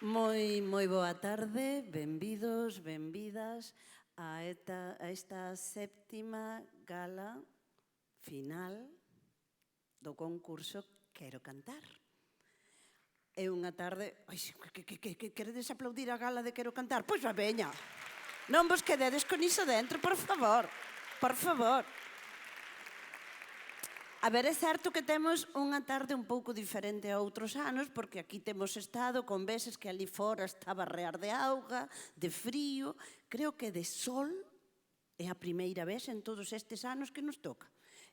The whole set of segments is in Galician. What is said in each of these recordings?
Moi boa tarde, benvidos, benvidas a esta séptima gala final do concurso Quero Cantar. É unha tarde... Queredes aplaudir a gala de Quero Cantar? Pois va, veña. Non vos quededes con iso dentro, por favor. Por favor. A ver, é certo que temos unha tarde un pouco diferente a outros anos, porque aquí temos estado con veces que ali fora estaba a rear de auga, de frío, creo que de sol, é a primeira vez en todos estes anos que nos toca.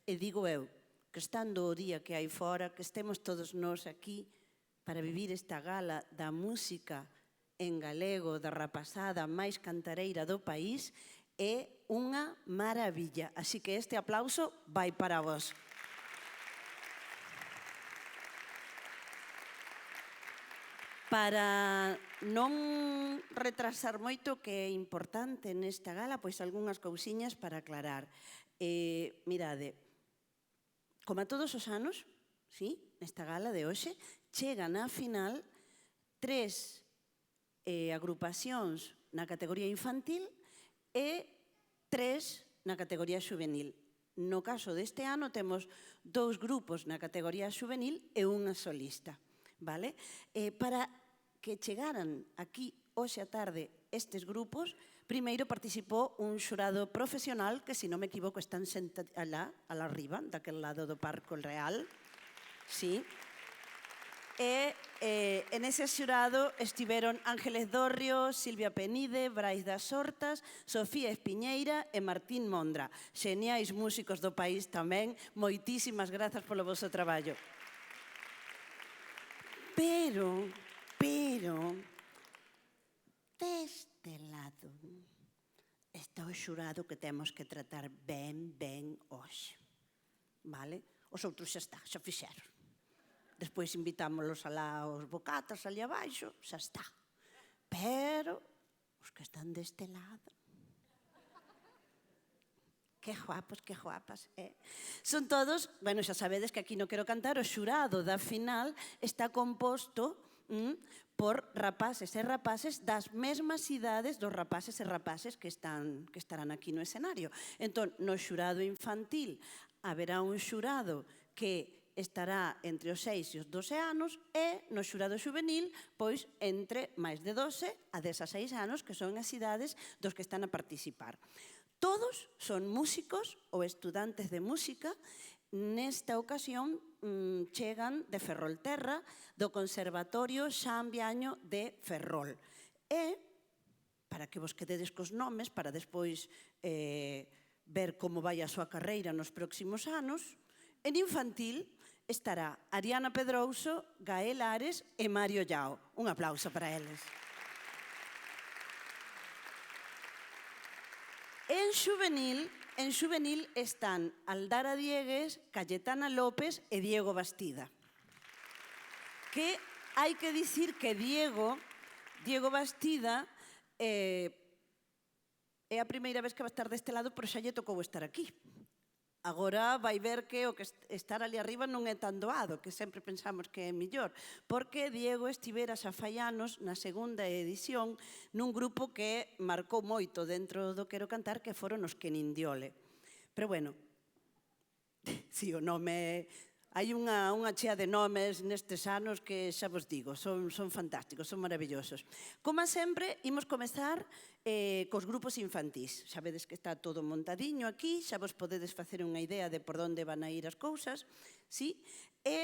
E digo eu, que estando o día que hai fora, que estemos todos nós aquí para vivir esta gala da música en galego, da rapazada máis cantareira do país, é unha maravilla. Así que este aplauso vai para vos. Para non retrasar moito, que é importante nesta gala, pois algunhas cousiñas para aclarar. Mirade, como a todos os anos, nesta gala de hoxe, chegan á final 3 agrupacións na categoría infantil e 3 na categoría xuvenil. No caso deste ano temos 2 grupos na categoría xuvenil e unha solista. Vale? Para que chegaran aquí hoxe a tarde estes grupos, primeiro participou un xurado profesional que, se non me equivoco, están sentados alá arriba, daquel lado do Parco Real. Sí. E en ese xurado estiveron Ángeles Dorrio, Silvia Penide, Brais das Hortas, Sofía Espiñeira e Martín Mondra. Xeniais músicos do país tamén. Moitísimas grazas polo voso traballo. Pero, deste lado está o xurado que temos que tratar ben hoxe. Vale? Os outros xa está, xa fixeron. Despois invitámoslos alá aos bocatas, ali abaixo, xa está. Pero os que están deste lado... Que guapos, que guapas. Son todos, bueno, xa sabedes que aquí no Quero Cantar o xurado da final está composto por rapaces e rapaces das mesmas idades dos rapaces e rapaces que estarán aquí no escenario. Entón, no xurado infantil haberá un xurado que estará entre os 6 e os 12 anos e no xurado xuvenil, pois, entre máis de 12 a 16 anos, que son as idades dos que están a participar. Todos son músicos ou estudantes de música. Nesta ocasión chegan de Ferrolterra, do Conservatorio Xan Viaño de Ferrol. E, para que vos quededes cos nomes, para despois ver como vai a súa carreira nos próximos anos, en infantil estará Ariana Pedrouso, Gael Ares e Mario Llao. Un aplauso para eles. En xuvenil están Aldara Diegues, Cayetana López e Diego Bastida. Que hai que dicir que Diego Bastida é a primeira vez que va estar deste lado, pero xa lle tocou estar aquí. Agora vai ver que o que estar ali arriba non é tan doado, que sempre pensamos que é mellor, porque Diego estivera xa fai anos na segunda edición nun grupo que marcou moito dentro do Quero Cantar, que foron os Kenindiole. Pero bueno, si o nome... Hai unha chea de nomes nestes anos que xa vos digo, son fantásticos, son maravillosos. Como sempre, imos comezar cos grupos infantís. Xa vedes que está todo montadiño aquí, xa vos podedes facer unha idea de por onde van a ir as cousas. E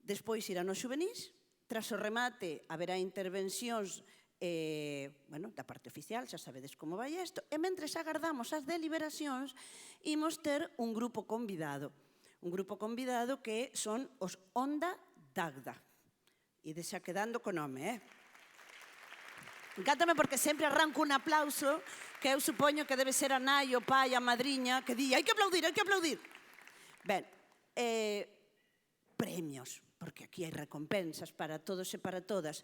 despois irán os xuvenís. Tras o remate, haberá intervencións da parte oficial, xa sabedes como vai isto. E mentres agardamos as deliberacións, imos ter un grupo convidado. Un grupo convidado que son os Onda Dagda. Ides xa quedando co nome, Encántame porque sempre arranco un aplauso que eu supoño que debe ser a nai, o pai, a madriña, que di, hai que aplaudir, hai que aplaudir. Ben, premios, porque aquí hai recompensas para todos e para todas.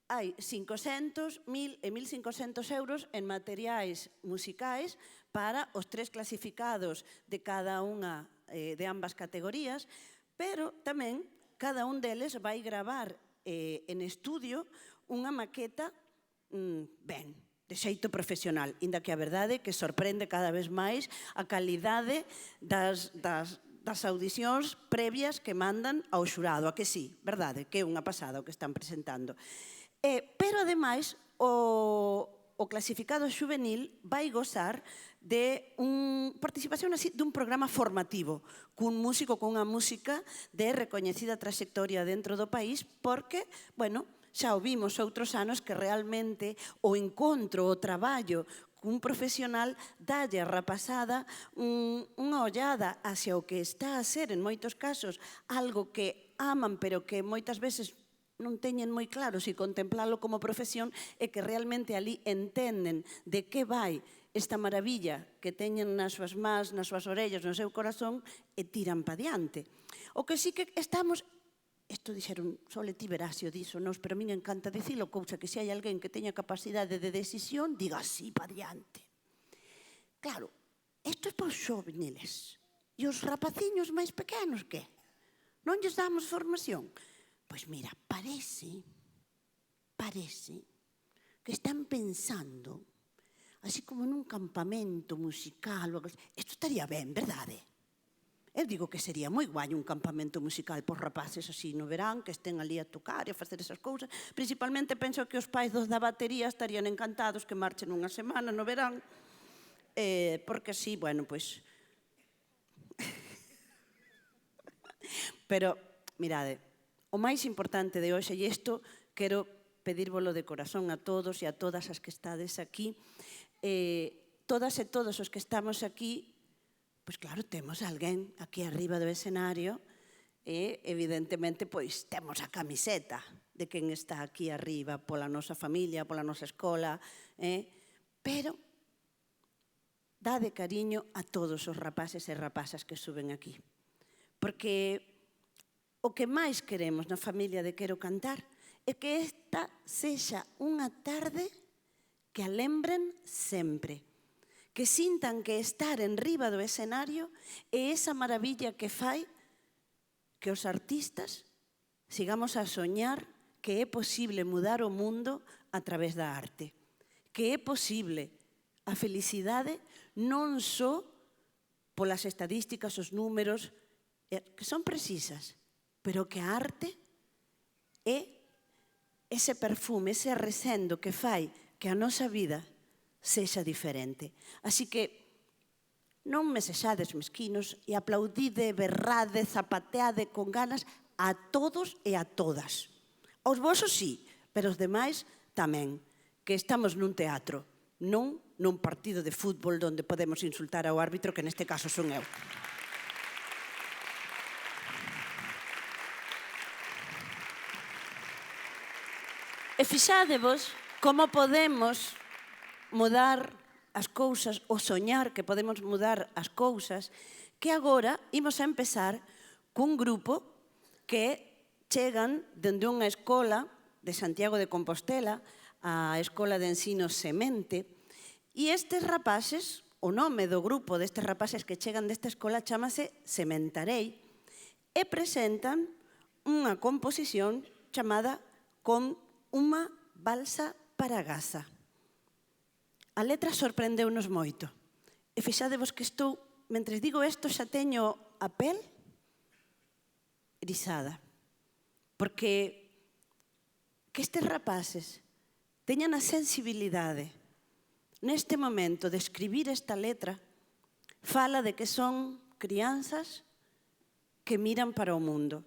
Hai 500, 1.000 e 1.500 euros en materiais musicais para os 3 clasificados de cada unha de ambas categorías, pero tamén cada un deles vai gravar en estudio unha maqueta ben, de xeito profesional, inda que a verdade que sorprende cada vez máis a calidade das audicións previas que mandan ao xurado, a que sí, verdade, que é unha pasada o que están presentando. Pero, ademais, o clasificado xuvenil vai gozar de participación dun programa formativo cun músico, cunha música de recoñecida trayectoria dentro do país porque, bueno, xa o vimos outros anos que realmente o encontro, o traballo cun profesional dalle a rapazada unha ollada hacia o que está a ser, en moitos casos, algo que aman, pero que moitas veces non teñen moi claro se contemplalo como profesión e que realmente ali entenden de que vai esta maravilla que teñen nas súas mans, nas súas orellas, no seu corazón e tiran pa diante. O que sí que estamos... Isto dixeron, só ti Verasio diso, nos, pero a min encanta dicilo, cousa que se hai alguén que teña capacidade de decisión, diga así pa diante. Claro, isto é para os xoveniles. E os rapaciños máis pequenos, que? Non lles damos formación? Pois mira, parece que están pensando, así como nun campamento musical, isto estaría ben, verdade? Eu digo que sería moi guai un campamento musical por rapaces así no verán, que estén ali a tocar e a facer esas cousas. Principalmente penso que os pais dos da batería estarían encantados que marchen unha semana no verán, porque así, bueno, pois... Pero, mirade, o máis importante de hoxe, e isto quero pedírvolo de corazón a todos e a todas as que estades aquí, todas e todos os que estamos aquí, pois claro, temos alguén aquí arriba do escenario e, evidentemente, pois temos a camiseta de quen está aquí arriba pola nosa familia, pola nosa escola, pero dade cariño a todos os rapaces e rapazas que suben aquí. Porque o que máis queremos na familia de Quero Cantar é que esta sexa unha tarde que a lembren sempre. Que sintan que estar en riba do escenario é esa maravilla que fai que os artistas sigamos a soñar que é posible mudar o mundo a través da arte. Que é posible a felicidade non só polas estadísticas, os números, que son precisas, pero que a arte é ese perfume, ese arrecendo que fai que a nosa vida sexa diferente. Así que non me sexades mesquinos e aplaudide, berrade, zapateade con ganas a todos e a todas. Aos vosos sí, pero os demais tamén, que estamos nun teatro, non nun partido de fútbol onde podemos insultar ao árbitro, que neste caso son eu. E fixádevos como podemos mudar as cousas, ou soñar que podemos mudar as cousas, que agora imos a empezar cun grupo que chegan dende unha escola de Santiago de Compostela, a Escola de Ensino Semente, e estes rapaces, o nome do grupo destes rapaces que chegan desta escola chámase Sementarei, e presentan unha composición chamada Con unha balsa para Gaza. A letra sorprendeunos moito. E fixádevos que estou, mentres digo isto, xa teño a pel erizada. Porque que estes rapaces teñan a sensibilidade neste momento de escribir esta letra fala de que son crianzas que miran para o mundo.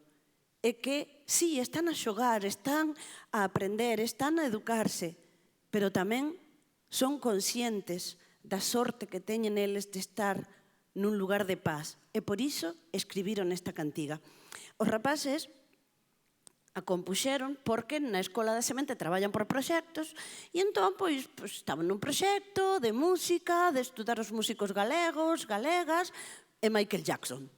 E que, sí, están a xogar, están a aprender, están a educarse, pero tamén son conscientes da sorte que teñen eles de estar nun lugar de paz. E por iso escribiron esta cantiga. Os rapaces a compuxeron porque na Escola da Semente traballan por proxectos e entón pois estaban nun proxecto de música, de estudar os músicos galegos, galegas e Michael Jackson.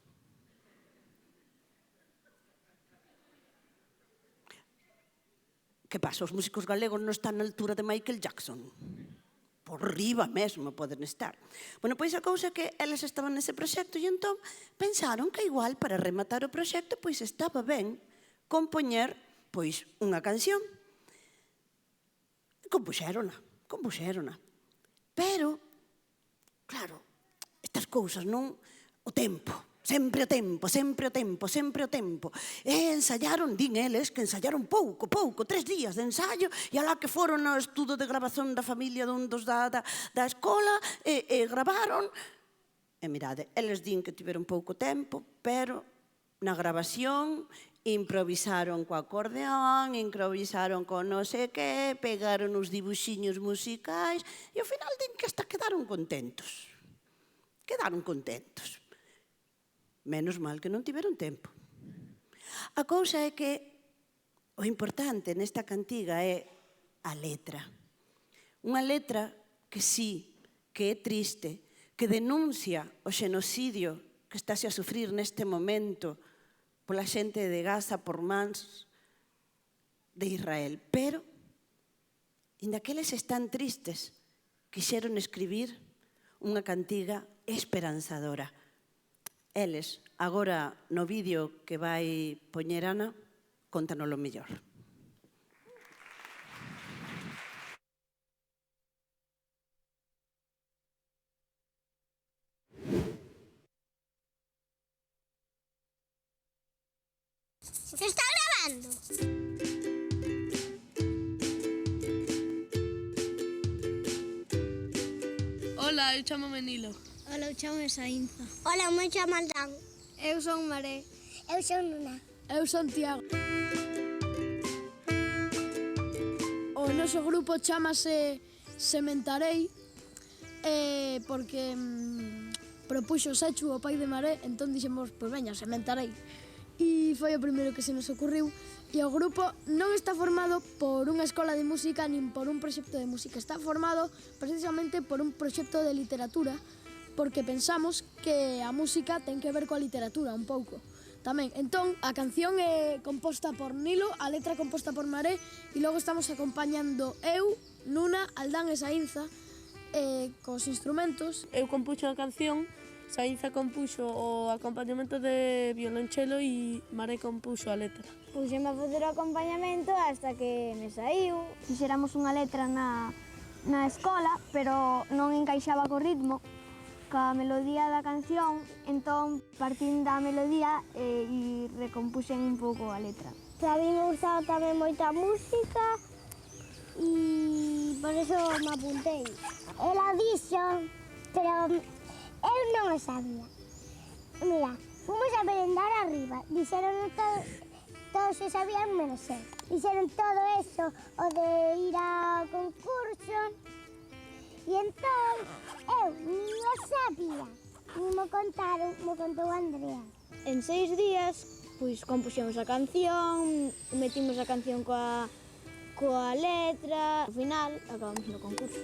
Que pasa? Os músicos galegos non están na altura de Michael Jackson? Por riba mesmo poden estar. Bueno, pois a cousa que elas estaban nese proxecto e entón pensaron que igual para rematar o proxecto pois estaba ben compoñer pois, unha canción. Compuxérona. Pero, claro, estas cousas, non? O tempo. Sempre o tempo. E ensayaron, din eles, que ensayaron pouco, 3 días de ensayo, e alá que foron ao estudo de grabación da familia dun dos da escola, e gravaron. E mirade, eles din que tiveron pouco tempo, pero na grabación improvisaron co acordeón, improvisaron con non sei que, pegaron os dibuxiños musicais, e ao final din que hasta quedaron contentos. Menos mal que non tiveron tempo. A cousa é que o importante nesta cantiga é a letra. Unha letra que sí, que é triste, que denuncia o xenocidio que estáse a sufrir neste momento pola xente de Gaza por mans de Israel. Pero, inda que eles están tristes, quixeron escribir unha cantiga esperanzadora. Eles, agora no vídeo que vai poñer Ana, contanolo mellor. Se está grabando. Ola, eu chamome Nilo. Ola, eu chamo Saínza. Hola, me chamo Aldán. Eu son Maré. Eu son Luna. Eu son Tiago. O noso grupo chamase Sementarei porque propuxo Sechu, o pai de Maré, entón dixemos, pois veña, Sementarei. E foi o primeiro que se nos ocurriu. E o grupo non está formado por unha escola de música nin por un proxecto de música. Está formado precisamente por un proxecto de literatura, porque pensamos que a música ten que ver coa literatura un pouco tamén. Entón, a canción é composta por Nilo, a letra composta por Maré, e logo estamos acompañando eu, Nuna, Aldán e Saínza cos instrumentos. Eu compuxo a canción, Saínza compuxo o acompañamento de violonchelo e Maré compuxo a letra. Puxeme a facer o acompañamento hasta que me saiu. Fixéramos unha letra na escola, pero non encaixaba co ritmo, ca melodía da canción, entón partín da melodía e recompuxen un pouco a letra. A mí me gustaba tamén moita música e por eso me apuntei. Ela dixo, pero eu non o sabía. Mira, fomos a merendar arriba, dixeron todos se sabían menos eu. Dixeron todo eso, o de ir ao concurso, e entón eu non o sabía. Mo contaron, mo contou Andrea. En 6 días, pois compuxemos a canción, metimos a canción coa letra, ao final acabamos no concurso.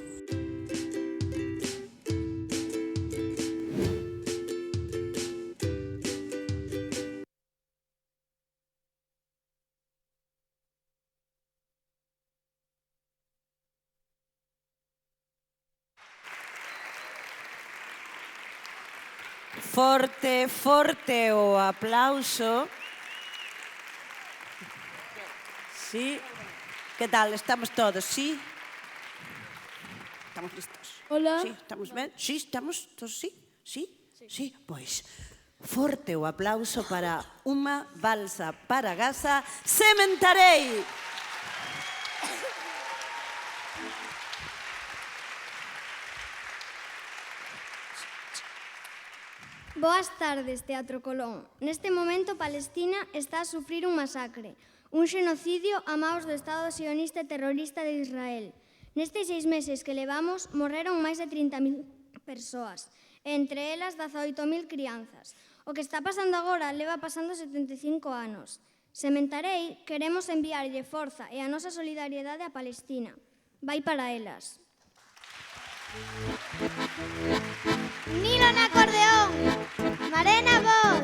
Forte o aplauso. Sí. Que tal? Estamos todos, sí? Estamos listos? Hola. Sí, estamos ben? Sí, estamos todos, sí? Sí? Sí, pois forte o aplauso para unha balsa para Gaza, Sementarei. Boas tardes, Teatro Colón. Neste momento, Palestina está a sufrir un masacre, un xenocidio a maos do Estado sionista e terrorista de Israel. Nestes 6 meses que levamos, morreron máis de 30.000 persoas, entre elas 18.000 crianzas. O que está pasando agora leva pasando 75 anos. Sementarei, queremos enviarlle forza e a nosa solidariedade a Palestina. Vai para elas. Nilo na acordeón, Maré na voz,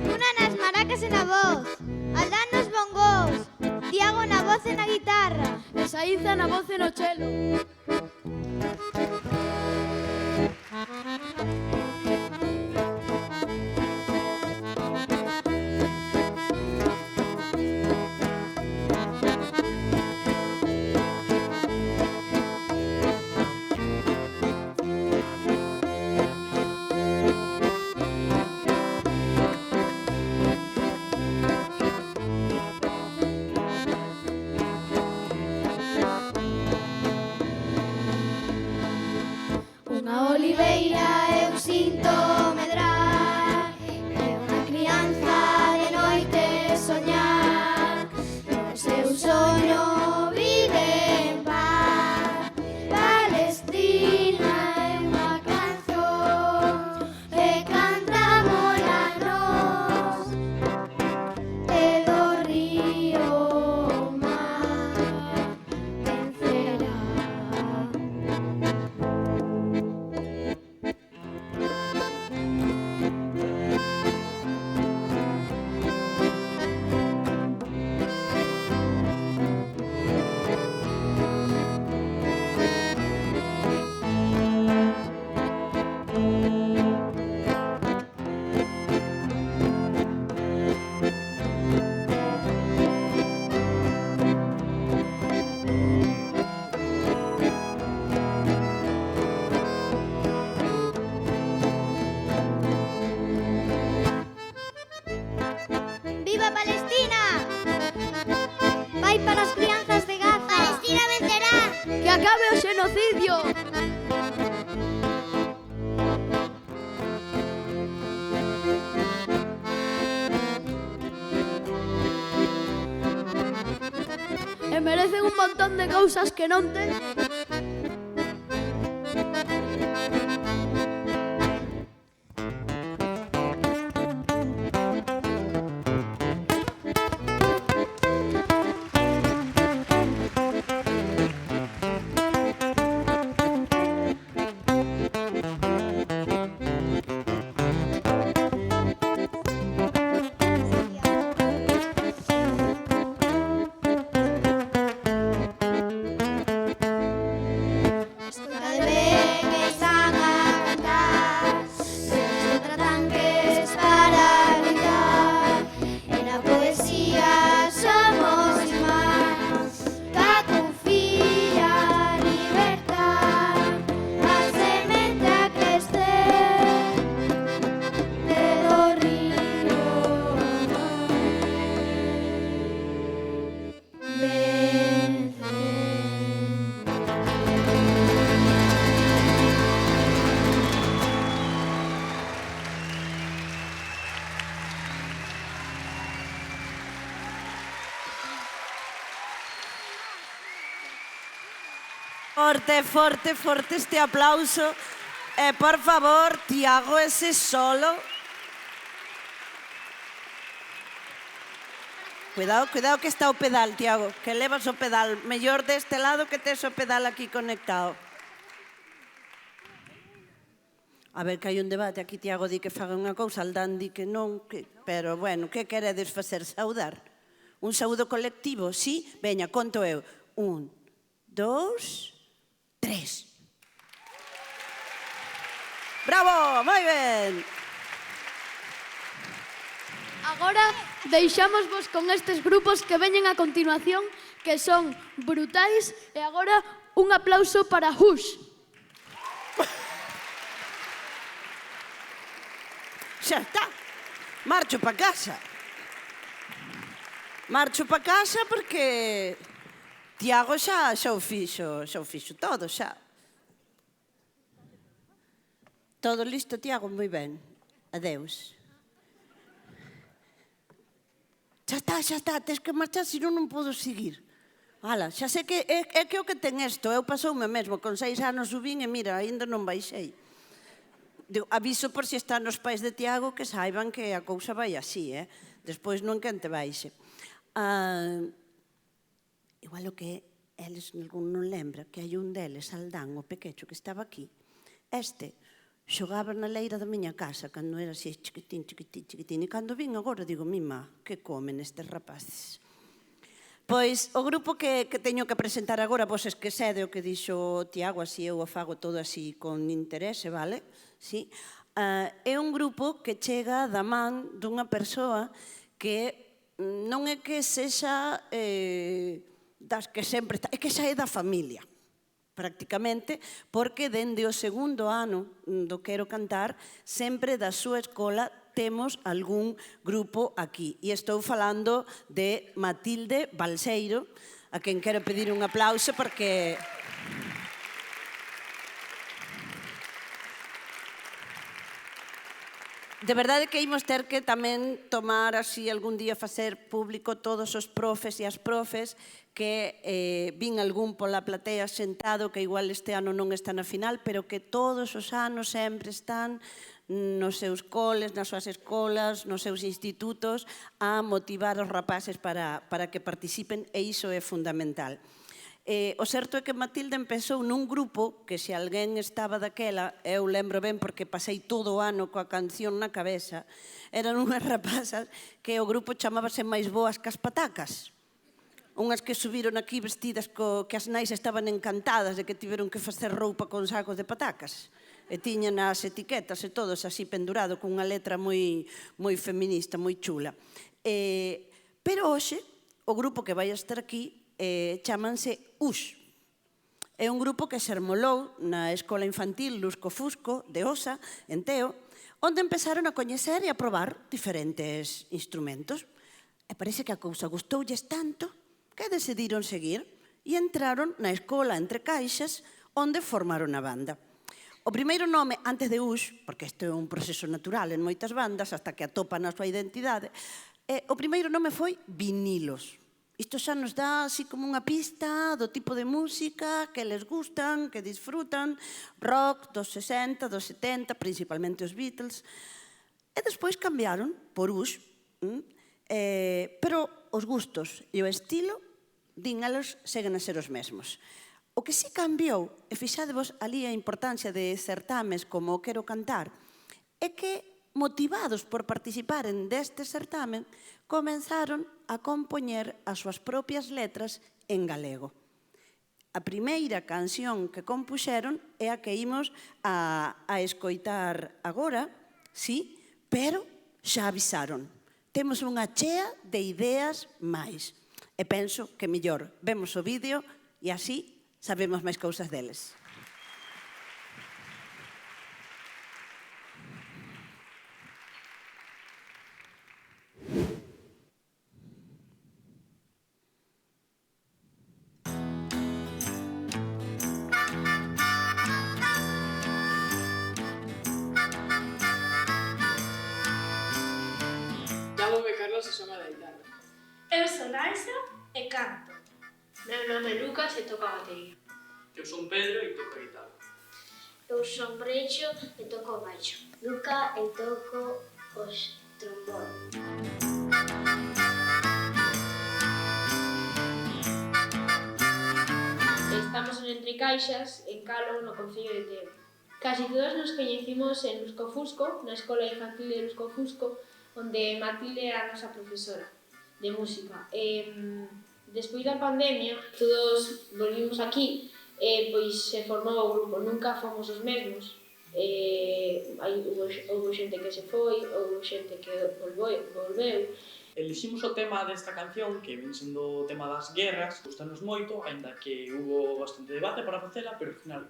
Luna nas maracas e na voz, Aldán nos bongós, Tiago na voz e na guitarra, E Saínza na voz e no chelo. ¡Viva Palestina! Vai para as crianzas de Gaza. Palestina vencerá. Que acabe o xenocidio. E merecen un montón de cousas que non ten. Forte, forte, forte este aplauso. E, por favor, Tiago, ese solo. Cuidado, cuidado que está o pedal, Tiago, que levas o pedal. Mellor deste lado que tes o pedal aquí conectado. A ver, que hai un debate aquí, Tiago di que faga unha cousa, Aldán di que non, pero, bueno, que queredes facer? Saudar? Un saúdo colectivo, sí? Veña, conto eu. 1, 2, 3. Bravo, moi ben. Agora deixámosvos con estes grupos que veñen a continuación, que son brutais, e agora un aplauso para Hush. Xa está. Marcho pa casa. Marcho pa casa porque Tiago xa o fixo todo, xa. Todo listo, Tiago, moi ben. Adeus. Xa está, tes que marchar, senón non podo seguir. Ala, xa sei que é que o que ten isto, eu pasoume mesmo, con 6 anos subín e mira, aínda non baixei. Aviso por si están os pais de Tiago que saiban que a cousa vai así, despois non quen te baixe. Igual o que eles non lembra, que hai un deles, Aldán, o pequecho que estaba aquí, xogaba na leira da miña casa cando era así chiquitín, e cando vin agora digo, mima, que comen estes rapaces? Pois o grupo que teño que presentar agora, vos esquecede o que dixo Tiago, así eu o fago todo así con interese, vale? Sí. É un grupo que chega da man dunha persoa que non é que sexa das que sempre está, é que xa é da familia, prácticamente, porque dende o segundo ano do Quero Cantar, sempre da súa escola temos algún grupo aquí. E estou falando de Matilde Balseiro, a quen quero pedir un aplauso porque... De verdade que imos ter que tamén tomar así algún día facer público todos os profes e as profes que vin algún pola platea sentado que igual este ano non está na final, pero que todos os anos sempre están nos seus coles, nas súas escolas, nos seus institutos a motivar os rapaces para que participen e iso é fundamental. O certo é que Matilde empezou nun grupo que se alguén estaba daquela, eu lembro ben porque pasei todo o ano coa canción na cabeza, eran unhas rapazas que o grupo chamábase Máis Boas que as Patacas. Unhas que subiron aquí vestidas que as nais estaban encantadas de que tiveron que facer roupa con sacos de patacas. E tiñan as etiquetas e todos así pendurado con unha letra moi feminista, moi chula. Pero hoxe, o grupo que vai estar aquí chámanse Ush. É un grupo que se armolou na Escola Infantil Lusco Fusco de Osa, en Teo, onde empezaron a coñecer e a probar diferentes instrumentos. E parece que a cousa gustoulles tanto que decidiron seguir e entraron na escola Entre Caixas, onde formaron a banda. O primeiro nome, antes de Ush, porque isto é un proceso natural en moitas bandas, hasta que atopan a súa identidade, o primeiro nome foi Vinilos. Isto xa nos dá así como unha pista do tipo de música que les gustan, que disfrutan, rock dos 60, dos 70, principalmente os Beatles. E despois cambiaron por Ush, pero os gustos e o estilo, din eles, seguen a ser os mesmos. O que sí cambiou, e fixadevos ali a importancia de certames como o Quero Cantar, é que, motivados por participaren deste certamen, comenzaron a compoñer as súas propias letras en galego. A primeira canción que compuxeron é a que imos a escoitar agora, sí, pero xa avisaron. Temos unha chea de ideas máis. E penso que mellor vemos o vídeo e así sabemos máis cousas deles. Chámome Carlos e son a da guitarra. Eu son Aisa e canto. Meu nome é Lucas e toco a batería. Eu son Pedro e toco a guitarra. Eu son Breixo e toco o baixo. Luca e toco os trombones. Estamos en Entre Caixas, en Calo, no concello de Teo. Casi todos nos coñecimos en Luscofusco, na escola infantil de Luscofusco, onde Matilde era a nosa profesora de música. Despois da pandemia, todos volvimos aquí e pois se formou o grupo. Nunca fomos os mesmos. Houve xente que se foi, houve xente que volveu. Eliximos o tema desta canción, que ven sendo o tema das guerras, gustanos moito, aínda que hubo bastante debate para facela, pero ao final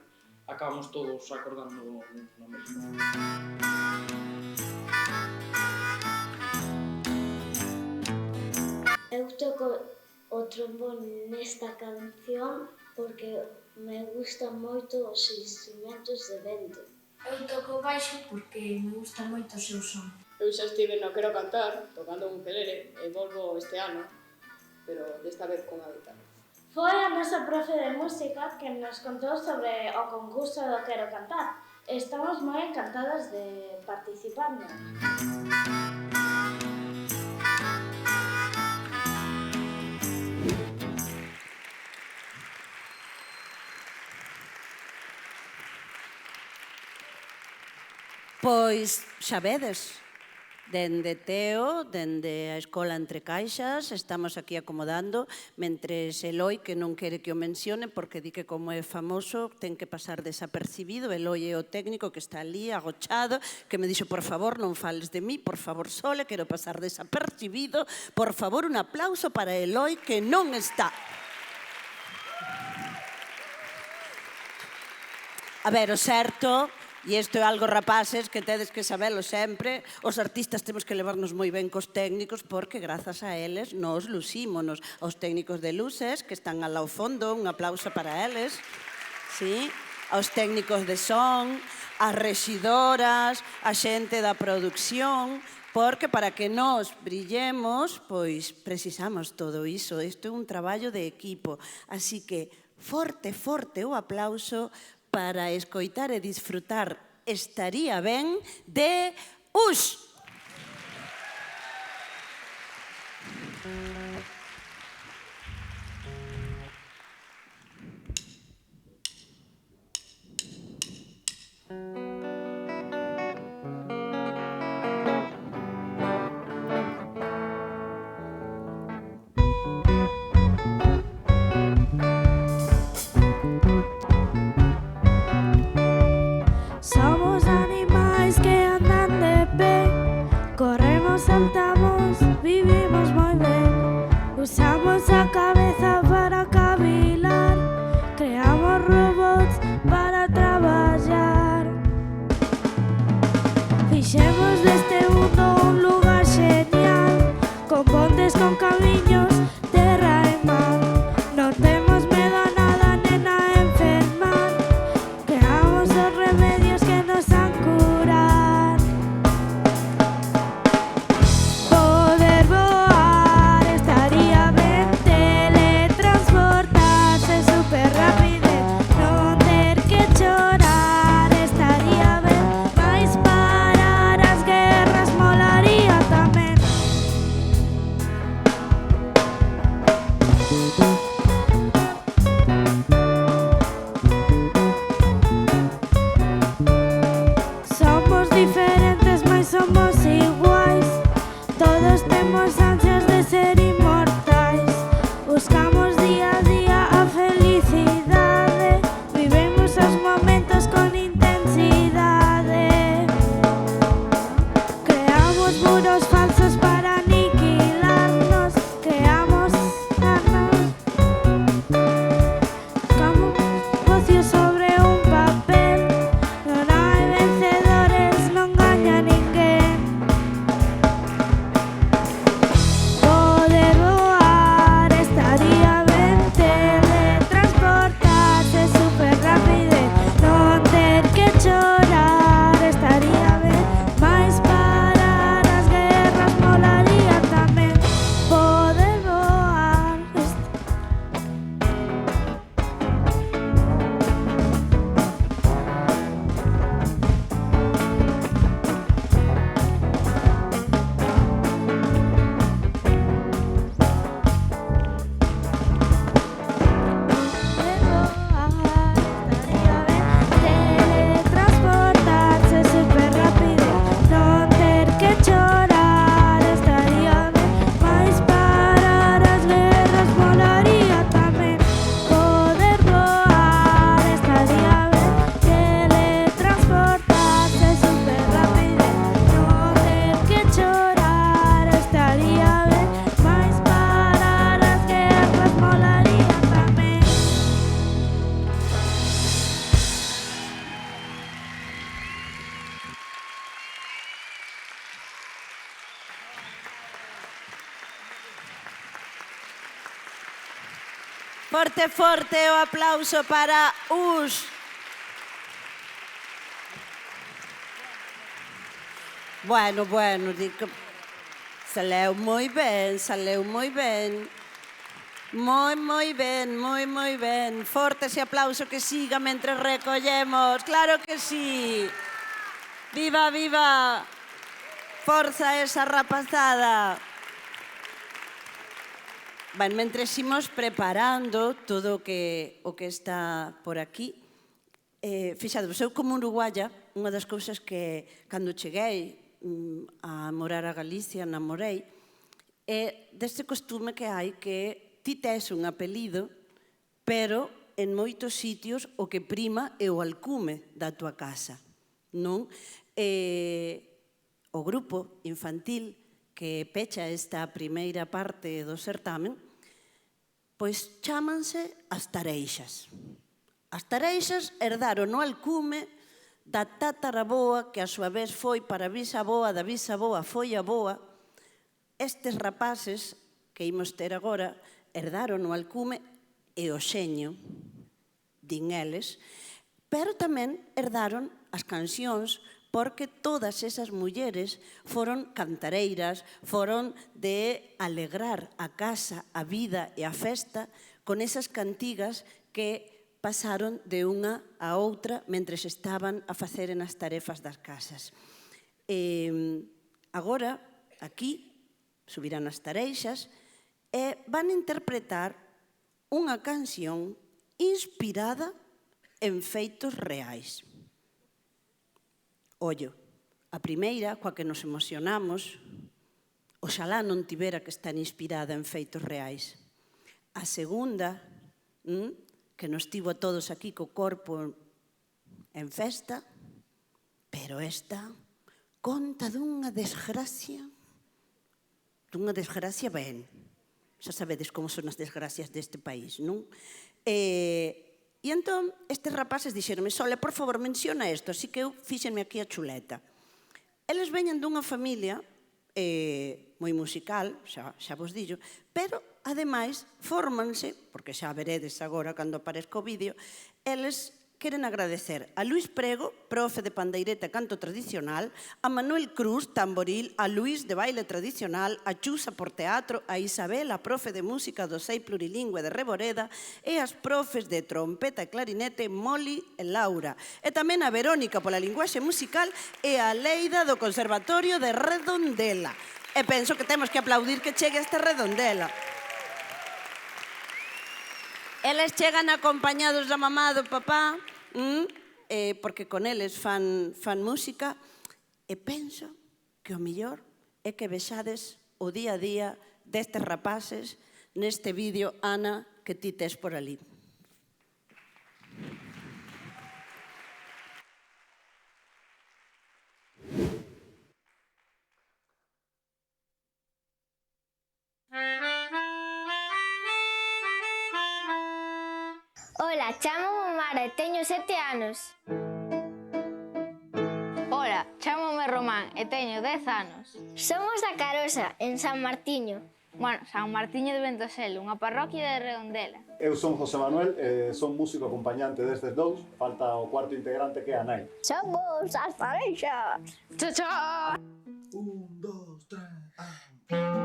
acabamos todos acordando no mesmo. Eu toco o trombón nesta canción porque me gustan moito os instrumentos de vento. Eu toco o baixo porque me gusta moito o seu son. Eu xa estive no Quero Cantar, tocando un ukelele, e volvo este ano, pero desta vez con a guitarra. Foi a nosa profe de música que nos contou sobre o concurso do Quero Cantar. Estamos moi encantadas de participar nela. Pois xa vedes, dende Teo, dende a escola Entre Caixas, estamos aquí acomodando, mentres Eloi, que non quere que o mencione, porque di que como é famoso, ten que pasar desapercibido. Eloi é o técnico que está ali, agochado, que me dixo, por favor, non fales de mí, por favor, Sole, quero pasar desapercibido. Por favor, un aplauso para Eloi, que non está. A ver, o certo... E isto é algo, rapaces, que tedes que sabelo sempre. Os artistas temos que levarnos moi ben cos técnicos porque, grazas a eles, nos lucímonos. Os técnicos de luces, que están al ao fondo, un aplauso para eles. Sí, aos técnicos de son, as rexidoras, a xente da produción, porque para que nós brillemos, pois precisamos todo iso. Isto é un traballo de equipo. Así que, forte, forte o aplauso para escoitar e disfrutar Estaría Ben de Ush. Somos animais que andan de pé, corremos, saltamos, vivimos moi ben. Usamos a cabeza para cavilar, creamos robots para traballar. Fixemos deste mundo un lugar genial, con pontes, con Forte, forte o aplauso para os... Bueno, digo... Saleu moi ben, saleu moi ben. Moi ben. Forte ese aplauso que siga mentre recollemos. Claro que sí. Viva, viva. Forza esa rapazada. Ben, mentre ximos preparando todo o que está por aquí, fixadvos, eu como uruguaya, unha das cousas que cando cheguei a morar a Galicia, namorei, é deste costume que hai que ti tes un apelido, pero en moitos sitios o que prima é o alcume da tua casa, non? O grupo infantil que pecha esta primeira parte do certamen, pois chámanse as Tareixas. As Tareixas herdaron o alcume da tataraboa, que a súa vez foi para a bisaboa, da bisaboa foi a boa. Estes rapaces que imos ter agora herdaron o alcume e o xeño, din eles, pero tamén herdaron as cancións, porque todas esas mulleres foron cantareiras, foron de alegrar a casa, a vida e a festa con esas cantigas que pasaron de unha a outra mentres estaban a facer as tarefas das casas. Agora, aquí, subirán as Tareixas e van interpretar unha canción inspirada en feitos reais. Ollo, a primeira, coa que nos emocionamos, oxalá non tivera que estar inspirada en feitos reais. A segunda, que nos tivo a todos aquí co corpo en festa, pero esta conta dunha desgracia ben. Xa sabedes como son as desgracias deste país, non? E entón, estes rapaces dixeronme, Sole, por favor, menciona isto, así que eu fíxenme aquí a chuleta. Eles veñen dunha familia moi musical, xa vos dillo, pero, ademais, fórmanse, porque xa veredes agora cando aparezca o vídeo, eles queren agradecer a Luís Prego, profe de pandeireta e canto tradicional, a Manuel Cruz, tamboril, a Luís de baile tradicional, a Chusa por teatro, a Isabel, a profe de música do Sei Plurilingüe de Reboreda, e as profes de trompeta e clarinete Moli e Laura. E tamén a Verónica pola linguaxe musical e a Leida do Conservatorio de Redondela. E penso que temos que aplaudir que chegue esta Redondela. Eles chegan acompañados da mamá do papá, porque con eles fan música, e penso que o mellor é que vexades o día a día destes rapaces neste vídeo, Ana, que ti tes por ali. Ola, chámome Mara e teño 7 anos. Ola, chámome Román e teño 10 anos. Somos da Carosa, en San Martiño. Bueno, San Martiño de Ventosel, unha parroquia de Redondela. Eu son José Manuel e son músico acompañante destes dous. Falta o cuarto integrante que é a nai. Somos as Tareixas. Chao, chao. 1, 2, 3,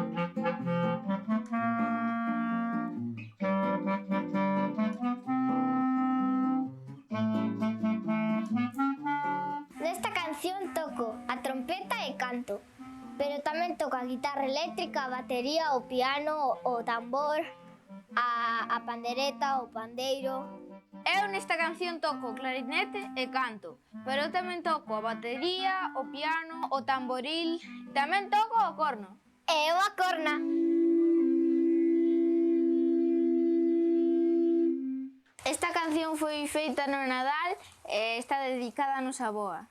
Nesta canción toco a trompeta e canto, pero tamén toco a guitarra eléctrica, a batería, o piano, o tambor, a pandereta, o pandeiro. Eu nesta canción toco o clarinete e canto, pero tamén toco a batería, o piano, o tamboril, tamén toco o corno. E eu a corna. Esta canción foi feita no Nadal e está dedicada a nosa avoa.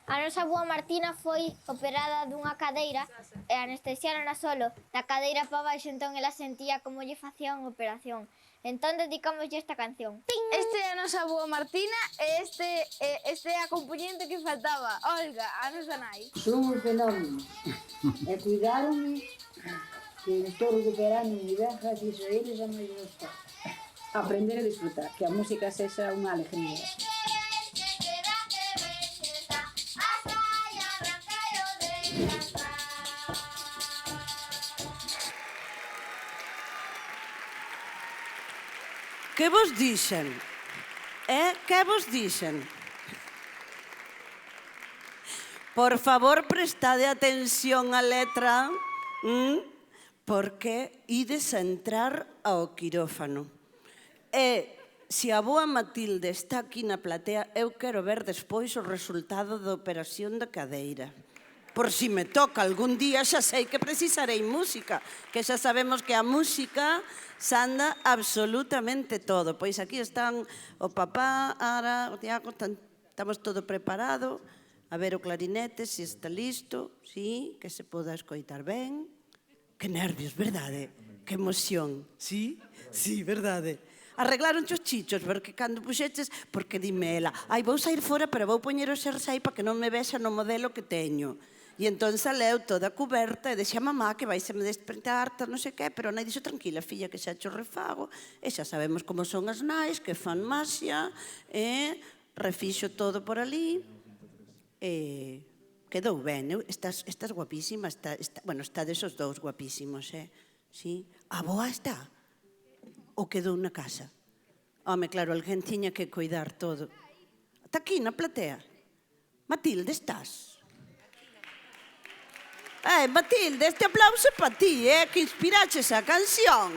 A nosa avoa Martina foi operada dunha cadeira e anestesiaron solo da cadeira para baixo, entón ela sentía como lle facían operación. Entón dedicámoslle esta canción. ¡Ting! Este é a nosa avoa Martina e este é a componente que faltaba, Olga, a nosa nai. Son un fenómeno e cuidáronme que estou recuperando moi ben, gracias a eles a moi gusta. aprender e disfrutar, que a música sexa unha alegría. Que vos dixen? Que vos dixen? Por favor, prestade atención á letra, porque ides a entrar ao quirófano. E se a boa Matilde está aquí na platea, eu quero ver despois o resultado da operación da cadeira. Por si me toca algún día, xa sei que precisarei música, que xa sabemos que a música sanda absolutamente todo. Pois aquí están o papá, Ara, o Tiago, estamos todo preparado. A ver o clarinete, se está listo, sí, que se poda escoitar ben. Que nervios, verdade? Que emoción, sí? Sí, verdade. Arreglaron os chichos, porque cando puxeches, porque dime ela, ai, vou sair fora, pero vou poñer o xersei para que non me vexa no modelo que teño. E entón saleu toda cuberta e deixa a mamá que vai se me despertar, non sei que, pero nai dixo, tranquila, filla, que xa cho refago, e xa sabemos como son as nais, que fan maxia, e refixo todo por ali. Quedou ben, estás guapísima, bueno, estades os dous guapísimos, sí? A boa está? Ou quedou na casa? Home, claro, alguén tiña que cuidar todo. Está aquí, na platea. Matilde, estás? Matilde, este aplauso é para ti, que inspiraches a canción.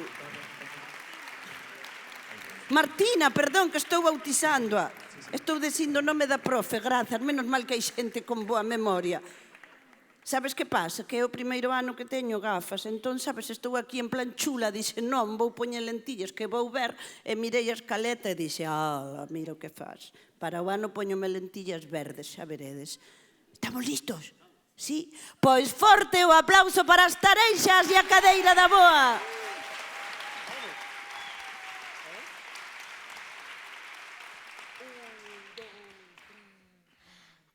Martina, perdón, que estou bautizándoa. Estou dicindo o nome da profe, grazas, menos mal que hai xente con boa memoria. Sabes que pasa? Que é o primeiro ano que teño gafas, entón, sabes, estou aquí en plan chula, dixe, non, vou poñer lentillas que vou ver, e mirei a escaleta e dixe, mira o que faz. Para o ano poñome lentillas verdes, xa veredes. Estamos listos? Sí? Pois forte o aplauso para as tareixas e a cadeira da boa.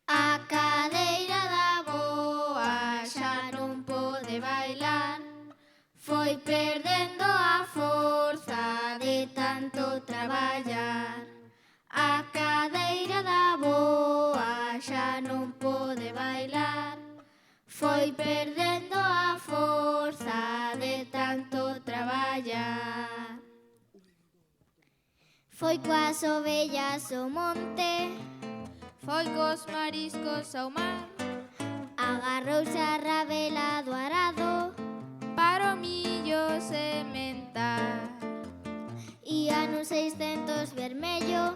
A cadeira da boa xa non pode bailar, foi perdendo a forza de tanto traballar. A cadeira da boa xa non pode bailar, foi perdendo a forza de tanto traballar. Foi coas ovellas ao monte, foi cos mariscos ao mar, agarrouse a rabela do arado para o millo sementar. Ía nun 600 vermello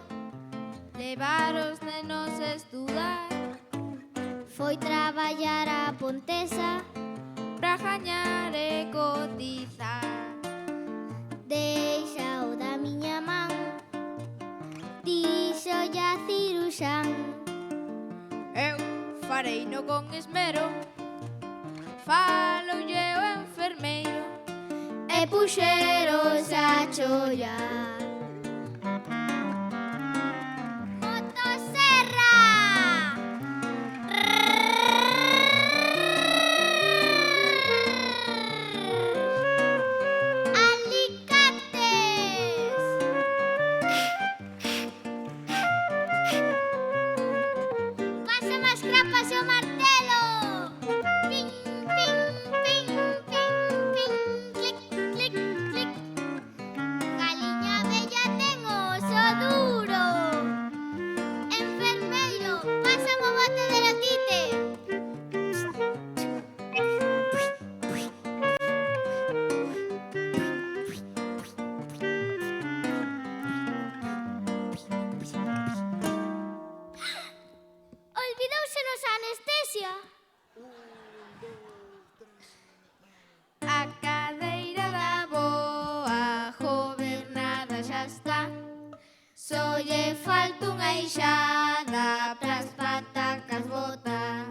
levar os nenos a estudar, foi traballar a Pontesa pra gañar e cotizar. Deixa o da miña man, dixo ya ciruxán, eu fareino con esmero, faloulle o enfermeiro e puxeros a chollar. Motosserra! Alicates! Pasa máis grapas e o martelo! Ping, ping, ping, ping, ping, clic, clic, clic. Galiña bella ten o oso duro. Enfermeiro, pasa o bote de lotite. Olvidóusenos a anestesia. A cadeira da boa gobernada xa está, só lle falta unha eixada pras patacas botar.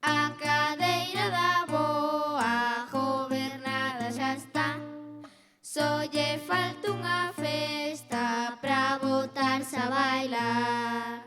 A cadeira da boa gobernada xa está, só lle falta unha festa pra botarse a bailar.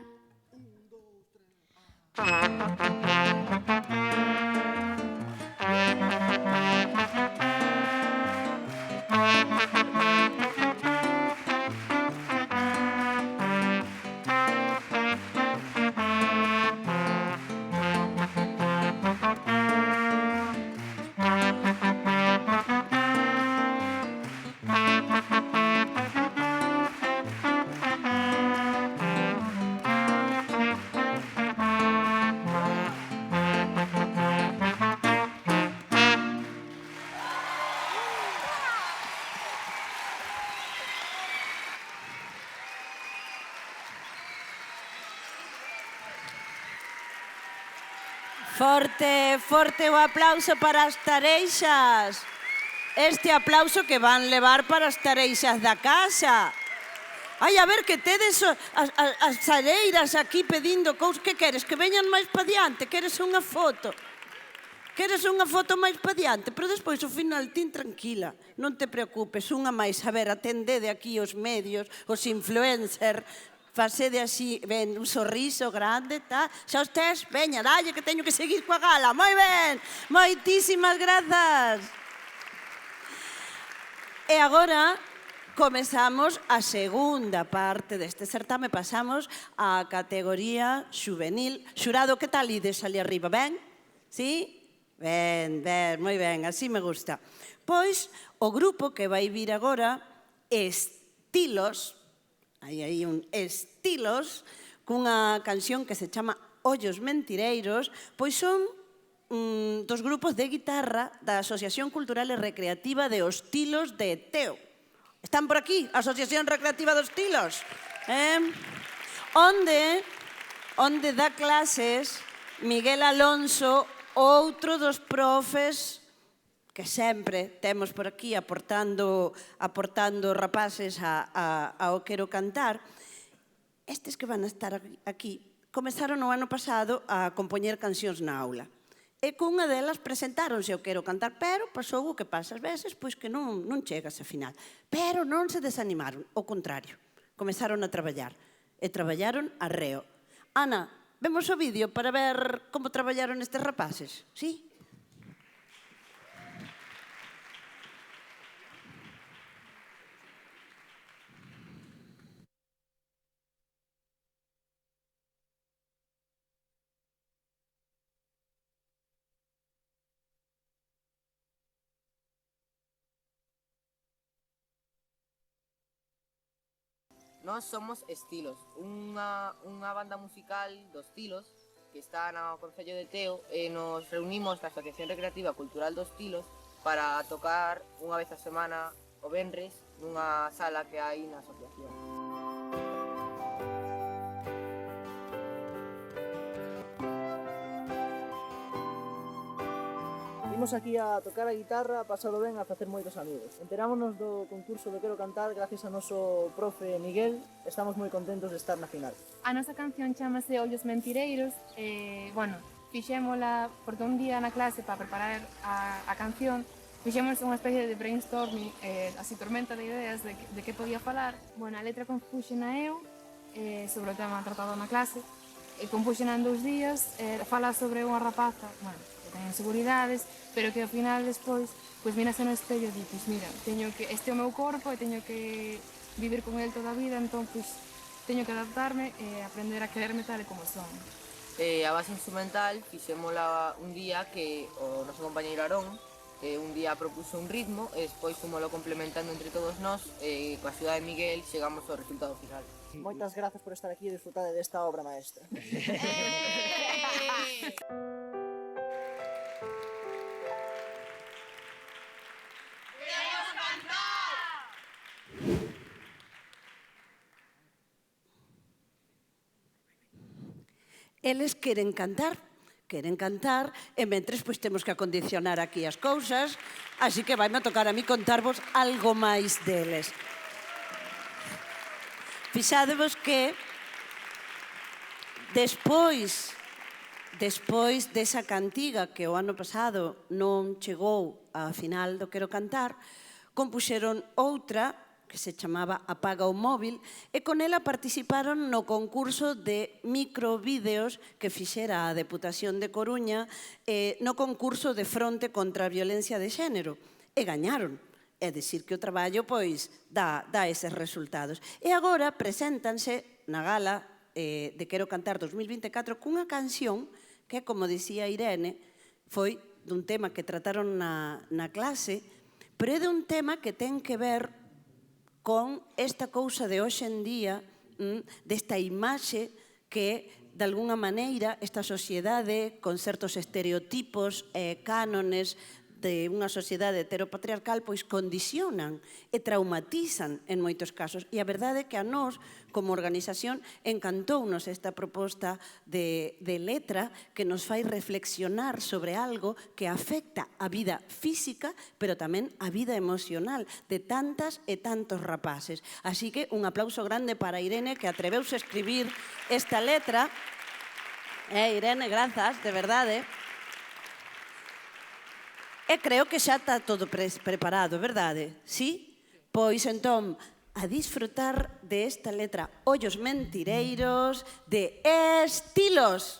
Forte o aplauso para as tareixas. Este aplauso que van levar para as tareixas da casa. Ai, a ver, que tedes as areiras aquí pedindo cousas. Que queres? Que veñan máis pa diante? Queres unha foto? Queres unha foto máis pa diante? Pero despois, ao final, tin tranquila. Non te preocupes, unha máis. A ver, atendede aquí os medios, os influencers. Facede así, ben, un sorriso grande, tá? Xa os tes? Veña, dalle, que teño que seguir coa gala. Moi ben, moitísimas grazas. E agora comezamos a segunda parte deste certame. Pasamos á categoría xuvenil. Xurado, que tal ides ali arriba? Ben? Sí? Ben, moi ben, así me gusta. Pois, o grupo que vai vir agora, Estilos, hai un Estilos, cunha canción que se chama Ollos Mentireiros, pois son dos grupos de guitarra da Asociación Cultural e Recreativa de Hostilos de Teo. Están por aquí, a Asociación Recreativa de Hostilos. Onde dá clases Miguel Alonso, outro dos profes que sempre temos por aquí aportando rapaces ao Quero Cantar. Estes que van a estar aquí comezaron o ano pasado a compoñer cancións na aula. E cunha delas presentáronse ao Quero Cantar, pero pasou o que pasa ás veces, pois que non chegas a final. Pero non se desanimaron, ao contrario, comezaron a traballar. E traballaron arreo. Ana, vemos o vídeo para ver como traballaron estes rapaces, sí? Nós somos Estilos, unha banda musical dos Tilos que está no Concello de Teo e nos reunimos na Asociación Recreativa Cultural dos Tilos para tocar unha vez a semana o venres nunha sala que hai na asociación. Vimos aquí a tocar a guitarra, a pasalo ben, a facer moitos amigos. Enterámonos do concurso do Quero Cantar gracias ao noso profe Miguel. Estamos moi contentos de estar na final. A nosa canción chamase Ollos Mentireiros. Fixémola porque un día na clase para preparar a canción fixemos unha especie de brainstorming, así tormenta de ideas de que podía falar. A letra compuxena eu sobre o tema tratado na clase. Compuxena en 2 días, fala sobre unha rapaza, que ten inseguridades, pero que ao final despois mirase no espello e di, mira, este é o meu corpo e teño que vivir con el toda a vida, entón teño que adaptarme e aprender a quererme tal e como son. A base instrumental fixémola un día que o noso compañeiro Aarón un día propuso un ritmo e despois fomoslo complementando entre todos nós e coa axuda de Miguel chegamos ao resultado final. Moitas grazas por estar aquí e disfrutar desta obra maestra. Eles queren cantar e mentres pois temos que acondicionar aquí as cousas, así que vaime a tocar a mí contarvos algo máis deles. Fixádevos que despois desa cantiga que o ano pasado non chegou á final do Quero Cantar, compuxeron outra que se chamaba Apaga o móvil, e con ela participaron no concurso de microvídeos que fixera a Deputación de Coruña no concurso de fronte contra a violencia de xénero, e gañaron. É dicir que o traballo, pois, dá eses resultados. E agora preséntanse na gala de Quero Cantar 2024 cunha canción que, como dicía Irene, foi dun tema que trataron na clase, pero é dun tema que ten que ver con esta cousa de hoxe en día, desta imaxe que, de alguna maneira, esta sociedade con certos estereotipos e cánones de unha sociedade heteropatriarcal pois condicionan e traumatizan en moitos casos. E a verdade é que a nós, como organización, encantounos esta proposta de letra que nos fai reflexionar sobre algo que afecta a vida física, pero tamén a vida emocional de tantas e tantos rapaces. Así que un aplauso grande para Irene, que atreveuse a escribir esta letra. Irene, grazas, de verdade. E creo que xa está todo preparado, verdade? Sí? Pois entón, a disfrutar de esta letra Ollos Mentireiros de Estilos.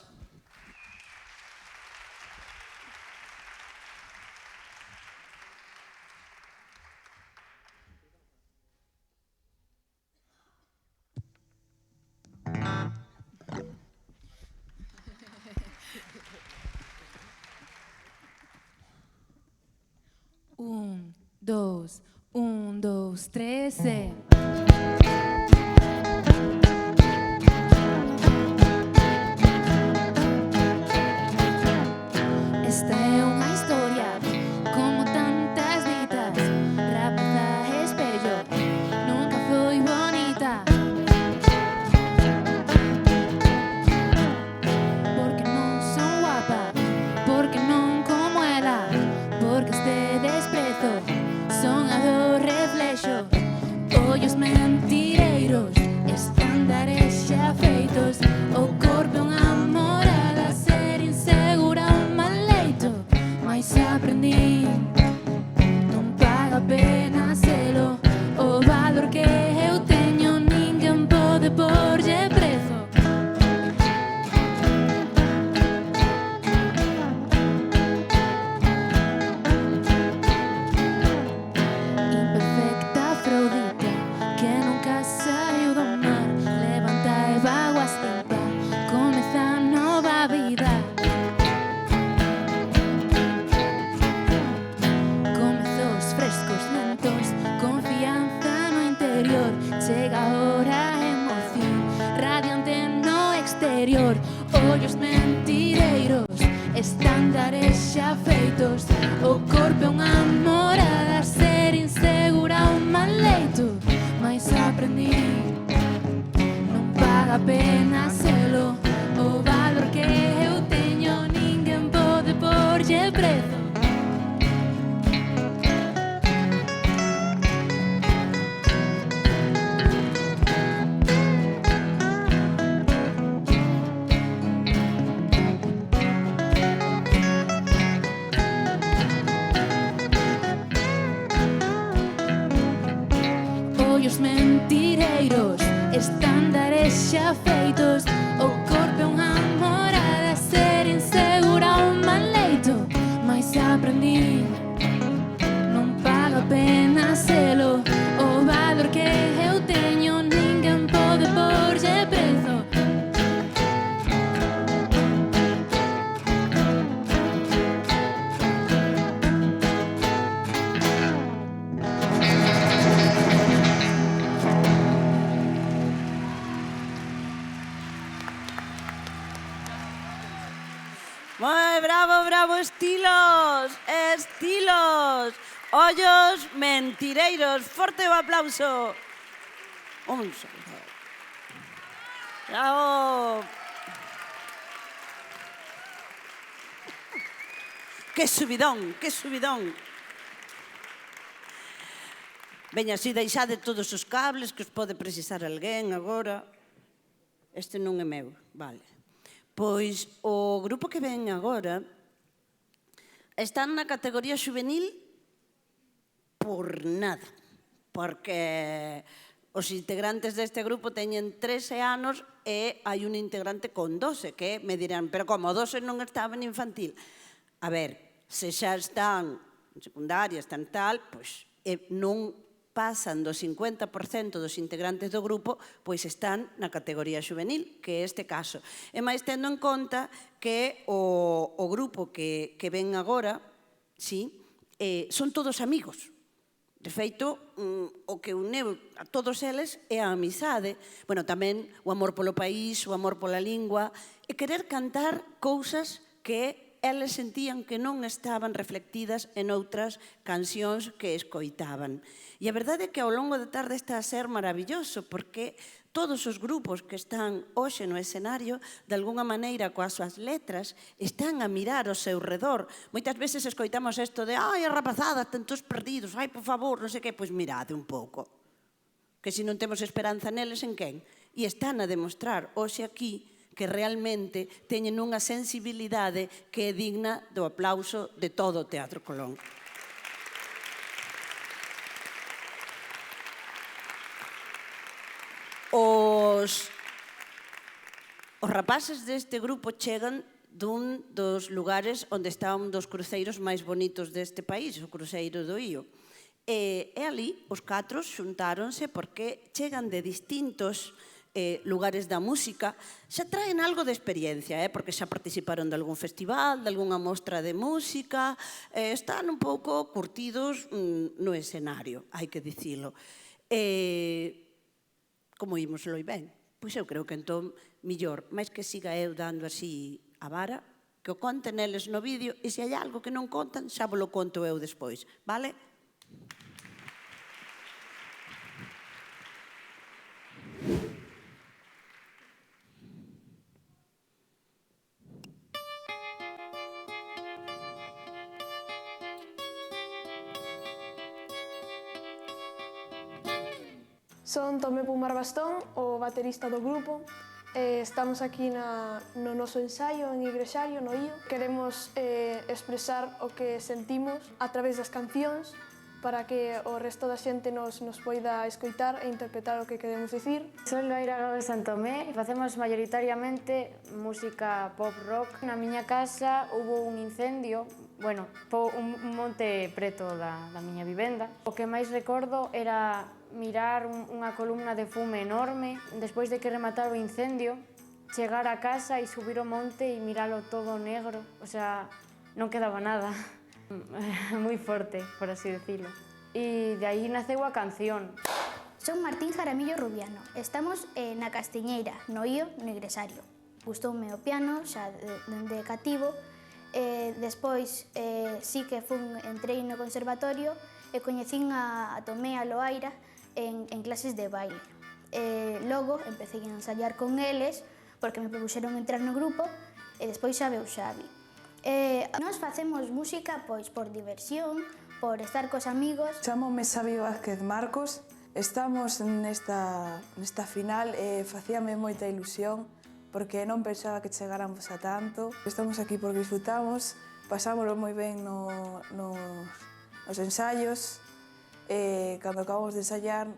Un, dos, tres, Esta é unha historia como tantas ditas. Rapaza espello, nunca foi bonita. Porque non son guapa, porque non como ela, porque este desprezo son a do reflexo. Ollos mentireiros, estándares xa feitos. O corpo é unha morada, ser insegura un mal leito. Mais aprendí, non paga a pena selo. O valor que eu teño ninguén pode porlle prezo. Imperfecta Afrodita, que nunca saiu do mar. Levanta e vaguas limpa, comeza a nova vida. Comezos frescos, lentos, confianza no interior. Chega ahora a emoción, radiante no exterior. Ollos mentireiros, estándares xa feitos. O corpo é unha morada, ser insegura un mal leito. Mais aprendí, non paga a pena selo. O valor que eu teño ninguén pode porlle prezo. Ollos mentireiros, estándares xa feitos. O corpo é unha morada, ser insegura un mal leito. Mais aprendí, non paga a pena selo. O valor que eu teño ninguén pode porlle prezo. Moi bravo, bravo, Estilos, Estilos, Ollos Mentireiros, forte o aplauso. Un segundo. Bravo. Que subidón, que subidón. Veña, así deixade todos os cables que os pode precisar alguén agora. Este non é meu, vale. Pois o grupo que ven agora está na categoría xuvenil por nada, porque os integrantes deste grupo teñen 13 anos e hai un integrante con 12, que me dirán, pero como 12 non estaba en infantil? A ver, se xa están en secundaria, están tal, pois non pasan do 50% dos integrantes do grupo, pois están na categoría xuvenil, que é este caso. E máis tendo en conta que o grupo que ven agora, sí, son todos amigos. De feito, o que uneu a todos eles é a amizade, bueno, tamén o amor polo país, o amor pola lingua, e querer cantar cousas que eles sentían que non estaban reflectidas en outras cancións que escoitaban. E a verdade é que ao longo da tarde está a ser maravilloso, porque todos os grupos que están hoxe no escenario, de alguna maneira, coas súas letras, están a mirar ao seu redor. Moitas veces escoitamos isto de ai, a rapazada, tantos perdidos, ai, por favor, non sei que, pois mirade un pouco. Que se non temos esperanza neles, en quen? E están a demostrar hoxe aquí que realmente teñen unha sensibilidade que é digna do aplauso de todo o Teatro Colón. Os rapaces deste grupo chegan dun dos lugares onde está un dos cruceiros máis bonitos deste país, o Cruceiro do Ío. E ali os catros xuntáronse porque chegan de distintos lugares da música, xa traen algo de experiencia, porque xa participaron de algún festival, de algunha mostra de música, están un pouco curtidos no escenario, hai que dicilo. Como imos loi ben? Pois eu creo que entón, millor, máis que siga eu dando así a vara, que o conten eles no vídeo, e se hai algo que non contan, xa vos lo conto eu despois, vale? Son Tomé Pumar Bastón, o baterista do grupo. Estamos aquí no noso ensaio en Igrexario, no Ío. Queremos expresar o que sentimos a través das cancións para que o resto da xente nos poida escoitar e interpretar o que queremos dicir. Son Loira Gómez Santomé e facemos maioritariamente música pop rock. Na miña casa hubo un incendio, un monte preto da miña vivenda. O que máis recordo era mirar unha columna de fume enorme, despois de que rematara o incendio, chegar a casa e subir o monte e miralo todo negro, o sea, non quedaba nada. Moi forte, por así decirlo. E de aí naceu a canción. Son Martín Jaramillo Rubiano. Estamos na Castiñeira, no Ío, no Igresario. Gustoume o piano, xa dende cativo. Despois sí que entrei no conservatorio e coñecín a Tomé e a Loaira en clases de baile. Logo empecé a ensayar con eles porque me propuxeron entrar no grupo e despois xa veu Xavi. Nós facemos música pois por diversión, por estar cos amigos. Chámome Xavi Vázquez Marcos, estamos nesta final e facíame moita ilusión porque non pensaba que chegáramos a tanto. Estamos aquí porque disfrutamos, pasámoslo moi ben nos ensaios e cando acabamos de ensayar,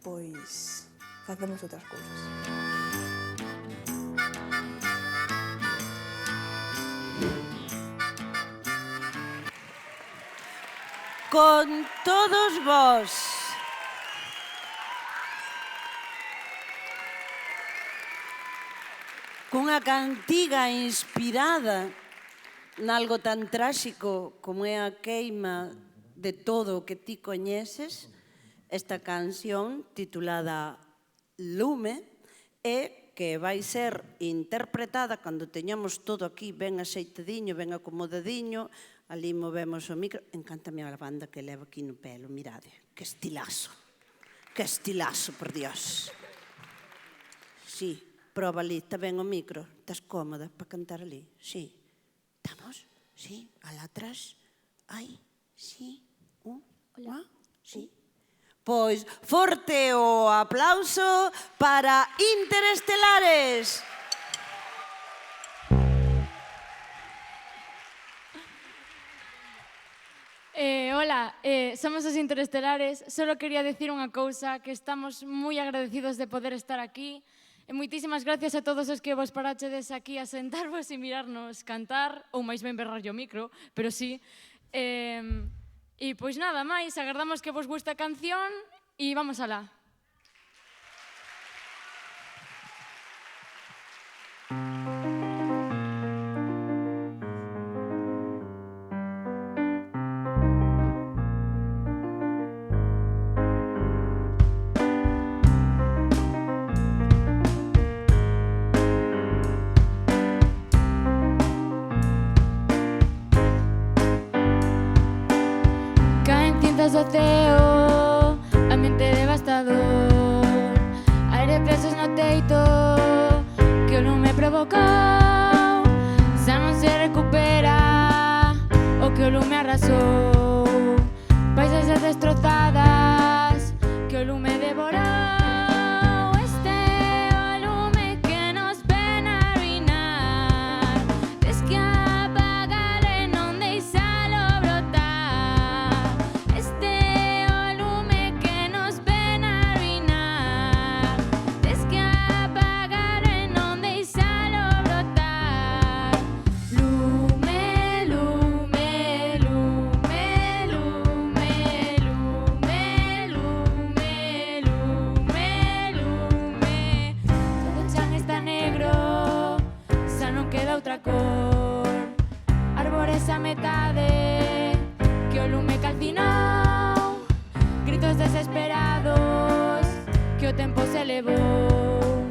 pois facemos outras cousas. Con todos vos. Cunha cantiga inspirada nalgo tan tráxico como é a queima de todo o que ti coñeces, esta canción titulada Lume, e que vai ser interpretada cando teñamos todo aquí ben axeitadiño, ben acomodadiño. Ali movemos o micro. Encántame a banda que leva aquí no pelo, mirade. Que estilazo. Que estilazo, por Dios. Sí, proba ali, está ben o micro. Estás cómoda para cantar ali? Sí. Estamos? Sí, alá atrás. Ai, sí. Hola. Sí. Pois, forte o aplauso para Interestelares. Hola, somos os Interestelares. Solo quería decir unha cousa, que estamos moi agradecidos de poder estar aquí. E moitísimas gracias a todos os que vos parachedes aquí a sentarvos e mirarnos cantar, ou máis ben berrar o micro, pero sí. E pois nada máis, agardamos que vos guste a canción e vamos alá. Ondas do ceo, ambiente devastador, aire presos no teito que o lume provocou. Xa non se recupera o que o lume arrasou, paisaxes destrozadas que o lume devorou. Este é o lume que nos ven a arruinar, tes que apagale, non deixalo brotar. Este é o lume que nos ven a arruinar, tes que apagale, non deixalo brotar. Lume, lume, lume, lume, lume, lume, lume, lume. Todo o chan está negro, xa non queda outra cor. Árbores a metade que o lume calcinou, gritos desesperados que o tempo se levou,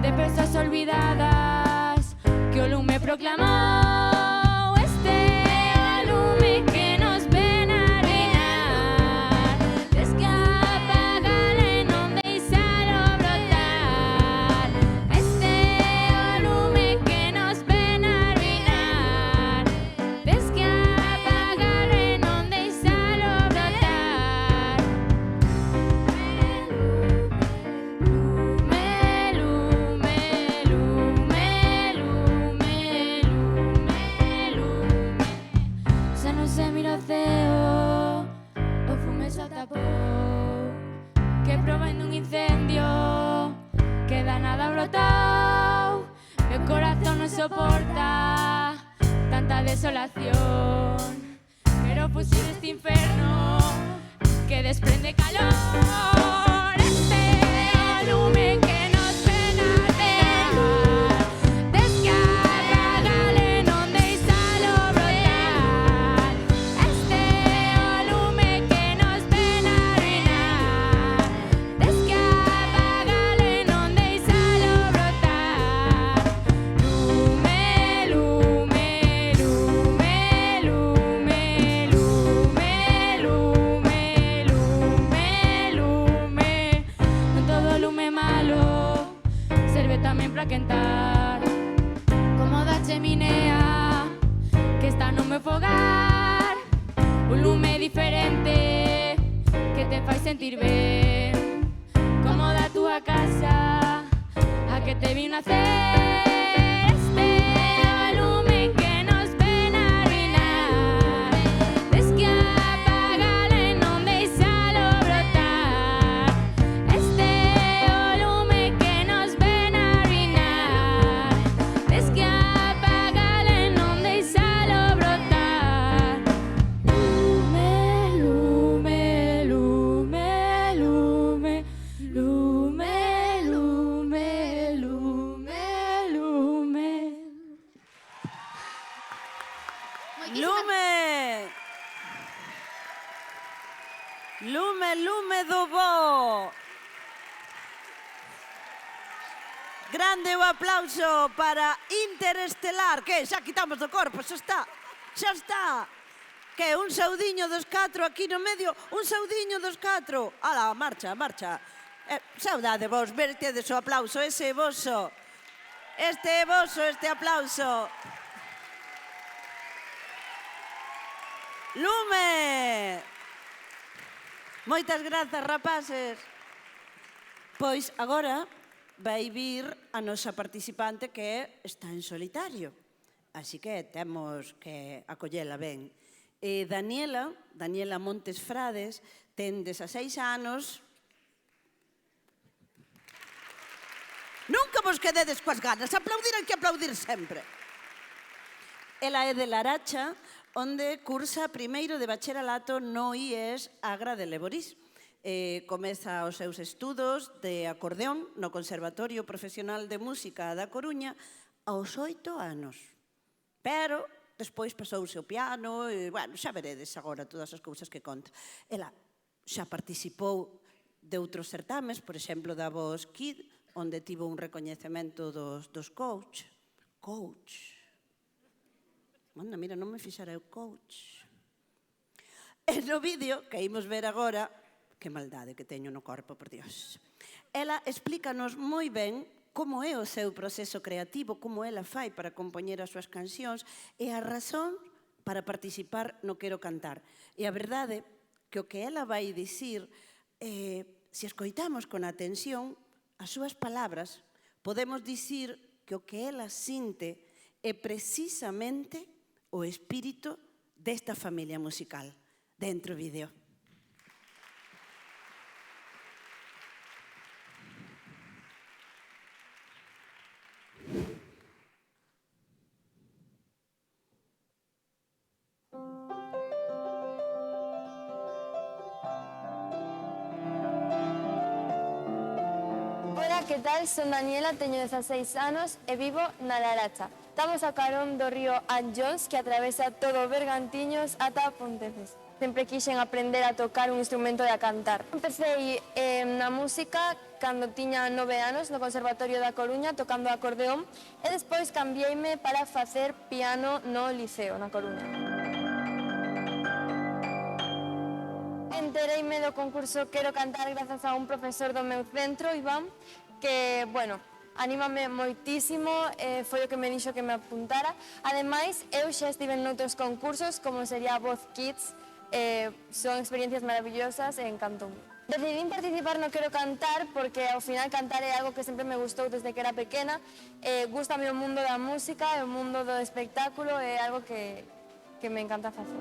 de persoas olvidadas que o lume proclamou. Este é o lume que nos ven a arruinar, tes que apagale, non deixalo brotar. Este é o lume que nos ven a arruinar, tes que apagale, non deixalo brotar. Lume, lume, lume, lume, lume, lume. Xa non se mira o ceo, o fume xa tapou, que provendo un incendio que da nada brotou. Meu corazón non soporta tanta desolación, pero fuxir deste inferno que desprende calor. Este é o lume que nos ven a ardear, tes que apagale, non deixalo brotar. Este é o lume que nos ven a arruinar, tes que apagale, non deixalo brotar. Lume, lume, lume, lume, lume, lume, lume, lume. Non todo lume malo serve tamén para quentar, como da cheminea que está no meu fogar. Un lume diferente que te fai sentir ben, como da túa casa a que te vin nacer. Este é o lume que nos ven a arruinar, tes que apagale, non deixalo brotar. Este é o lume que nos ven a arruinar, tes que apagale, non deixalo brotar. Lume, lume, lume, lume, lume, lume, lume, lume. Lume! Lume, lume do bo! Grande o aplauso para Interestelar. Que xa quitamos do corpo, xa está. Xa está. Que un saudiño dos 4 aquí no medio, un saudiño dos 4. Ala, marcha, marcha. Saudade vos, vertedes o aplauso, ese é voso. Este é voso, este aplauso. Lume! Moitas grazas, rapaces. Pois agora vai vir a nosa participante que está en solitario. Así que temos que acollela ben. Daniela Montes Frades, ten 16 anos. Nunca vos quededes coas ganas, aplaudir hai que aplaudir sempre. Ela é de Laracha, onde cursa primeiro de bacharelato no IES Agra de Leborís. Comeza os seus estudos de acordeón no Conservatorio Profesional de Música da Coruña aos 8 anos. Pero despois pasouse o piano e, bueno, xa veredes agora todas as cousas que conta. Ela xa participou de outros certames, por exemplo, da Voz Kid, onde tivo un recoñecemento dos coach. Coach. Manda, mira, non me fixara eu coach. E no vídeo que imos ver agora, que maldade que teño no corpo, por Dios. Ela explícanos moi ben como é o seu proceso creativo, como ela fai para compoñer as súas cancións e a razón para participar no Quero Cantar. E a verdade que o que ela vai dicir, se escoitamos con atención as súas palabras, podemos dicir que o que ela sinte é precisamente o espírito desta familia musical. Dentro vídeo. Hola, que tal? Son Daniela, teño 16 anos e vivo na Laracha. Estamos a carón do río Anllóns que atravesa todo Bergantiños ata Ponteceso. Sempre quixen aprender a tocar un instrumento e a cantar. Empecei na música cando tiña 9 anos no Conservatorio da Coruña tocando acordeón e despois cambiei-me para facer piano no Liceo, na Coruña. Entereime do concurso Quero Cantar grazas a un profesor do meu centro, Iván, que, bueno, anímame moitísimo, foi o que me dixo que me apuntara. Ademais, eu xa estive en outros concursos, como sería Voz Kids, son experiencias maravillosas e encantóme. Decidín participar no Quero Cantar porque ao final cantar é algo que sempre me gustou desde que era pequena. Gústame o mundo da música e o mundo do espectáculo, é algo que me encanta facer.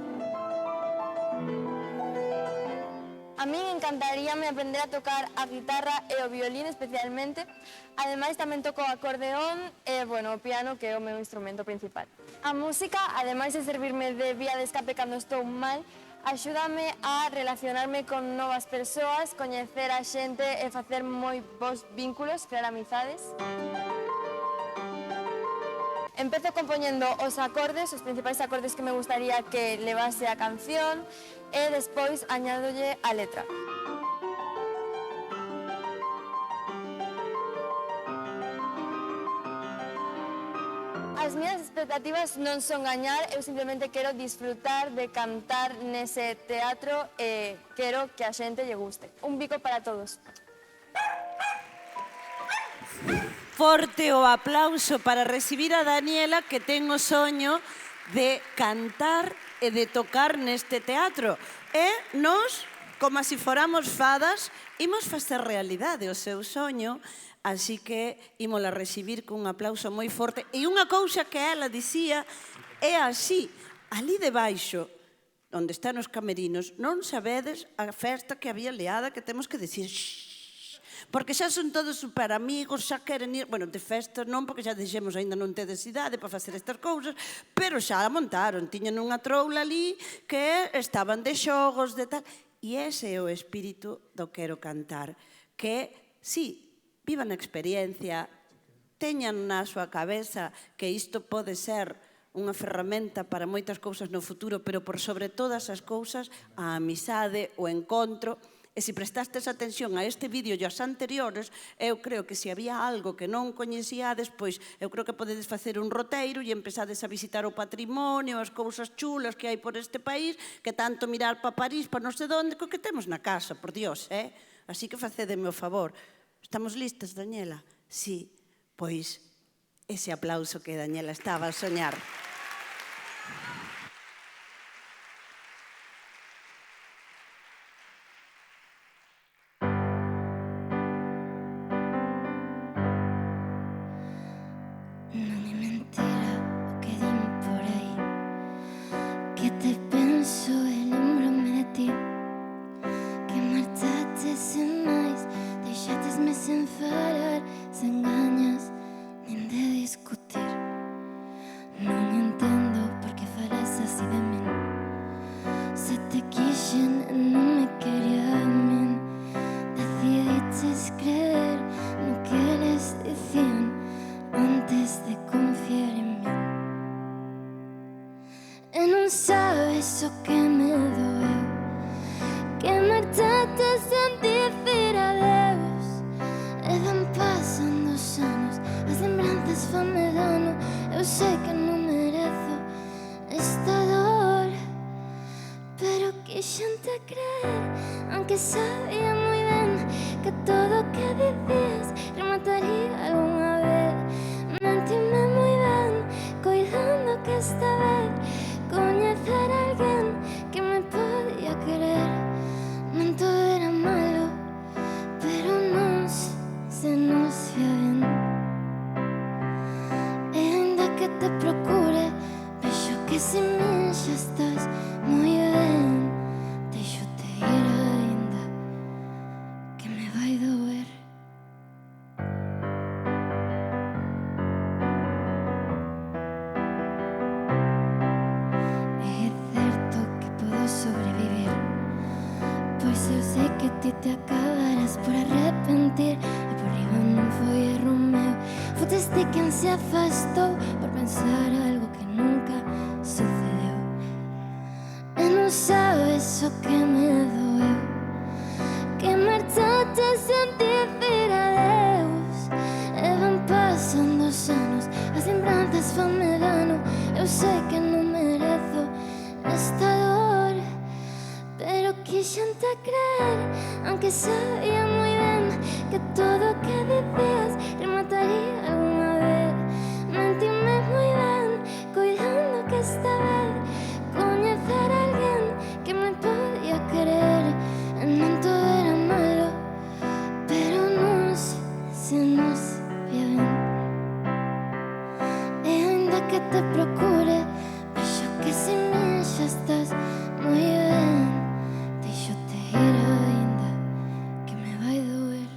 A min encantaríame aprender a tocar a guitarra e o violín especialmente. Ademais tamén toco acordeón e, bueno, o piano que é o meu instrumento principal. A música, ademais de servirme de vía de escape cando estou mal, axúdame a relacionarme con novas persoas, coñecer a xente e facer moi bons vínculos, crear amizades. Empezo compoñendo os acordes, os principais acordes que me gustaría que levase a canción e despois añádolle a letra. As miñas expectativas non son gañar, eu simplemente quero disfrutar de cantar nese teatro e quero que a xente lle guste. Un bico para todos. Forte o aplauso para recibir a Daniela, que ten o soño de cantar e de tocar neste teatro. E nós, como se foramos fadas, imos facer realidade o seu soño, así que ímola recibir cun aplauso moi forte. E unha cousa que ela dicía é así, ali debaixo, onde están os camerinos, non sabedes a festa que había liada que temos que dicir xxx, porque xa son todos super amigos, xa queren ir, bueno, de festa non, porque xa dixemos ainda non tedes idade para facer estas cousas, pero xa a montaron, tiñan unha troula ali que estaban de xogos, de tal, e ese é o espírito do Quero Cantar, que, sí, vivan a experiencia, teñan na súa cabeza que isto pode ser unha ferramenta para moitas cousas no futuro, pero por sobre todas as cousas, a amizade, o encontro. E se prestastes atención a este vídeo e aos anteriores, eu creo que se había algo que non coñecíades, pois eu creo que podedes facer un roteiro e empezades a visitar o patrimonio, as cousas chulas que hai por este país, que tanto mirar para París, para non sei onde, co que temos na casa, por Dios, Así que facedeme o favor. Estamos listas, Daniela? Sí, pois ese aplauso que Daniela estaba a soñar. Non é mentira o que din por aí, que te penso e lembrome de ti, que marchaste sen máis, deixatesme sen falar, sen gañas nin de discutir. Non entendo por que falas así de min, se te quixen non me quería a min, decidiches creer no que eles dicían antes de confiar en mí. E non sabes o que me doeu, que marchaste sen dicir adeus. E van pasando os anos, as lembranzas fanme dano, eu sei que non merezo esta dor, pero quixen quixente creer, aunque sabía moi ben que todo o que dicías remataría algunha vez. Mentime moi ben, coidando que esta vez coñecer a alguén que me podía querer. Non todo era malo, pero non se nos fía ben. E ainda que te procure, vexo que sin min xa estás moi ben. Deixo-te ir ainda, que me vai doer. É certo que podo sobrevivir, pois eu sei que ti te acabarás por arrepentir. E por riba non foi erro meu, foteste quen se afastou por pensar algo que nunca sucedeu. E non sabes o que me doeu, que marchaste sen dicir adeus. E van pasando os anos, as lembranzas fanme dano. Eu sei que non merezo esta dor, pero quixente creer, aunque sabía moi ben que todo o que dicías remataría algunha vez. Mentime moi ben, coidando que esta vez coñecer a alguén que me podía querer. E non todo era malo, pero non se nos vía ben. E ainda que te procure, vexo que sin min xa estás moi ben. Deixo-te ir ainda, que me vai doer.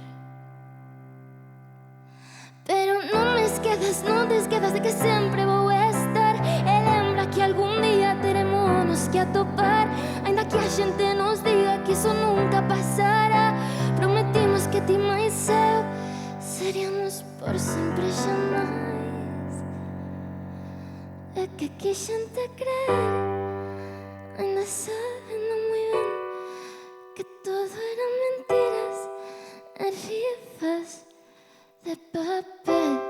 Pero non me esquedas, non te esquedas de que sempre vou estar. E lembra que algún día teremos que atopar. Ainda que a xente nos diga que iso nunca pasará, prometimos que ti máis eu seríamos por sempre xamais. É que quixente creer, ainda sabendo moi ben que todo eran mentiras e rifas de papel.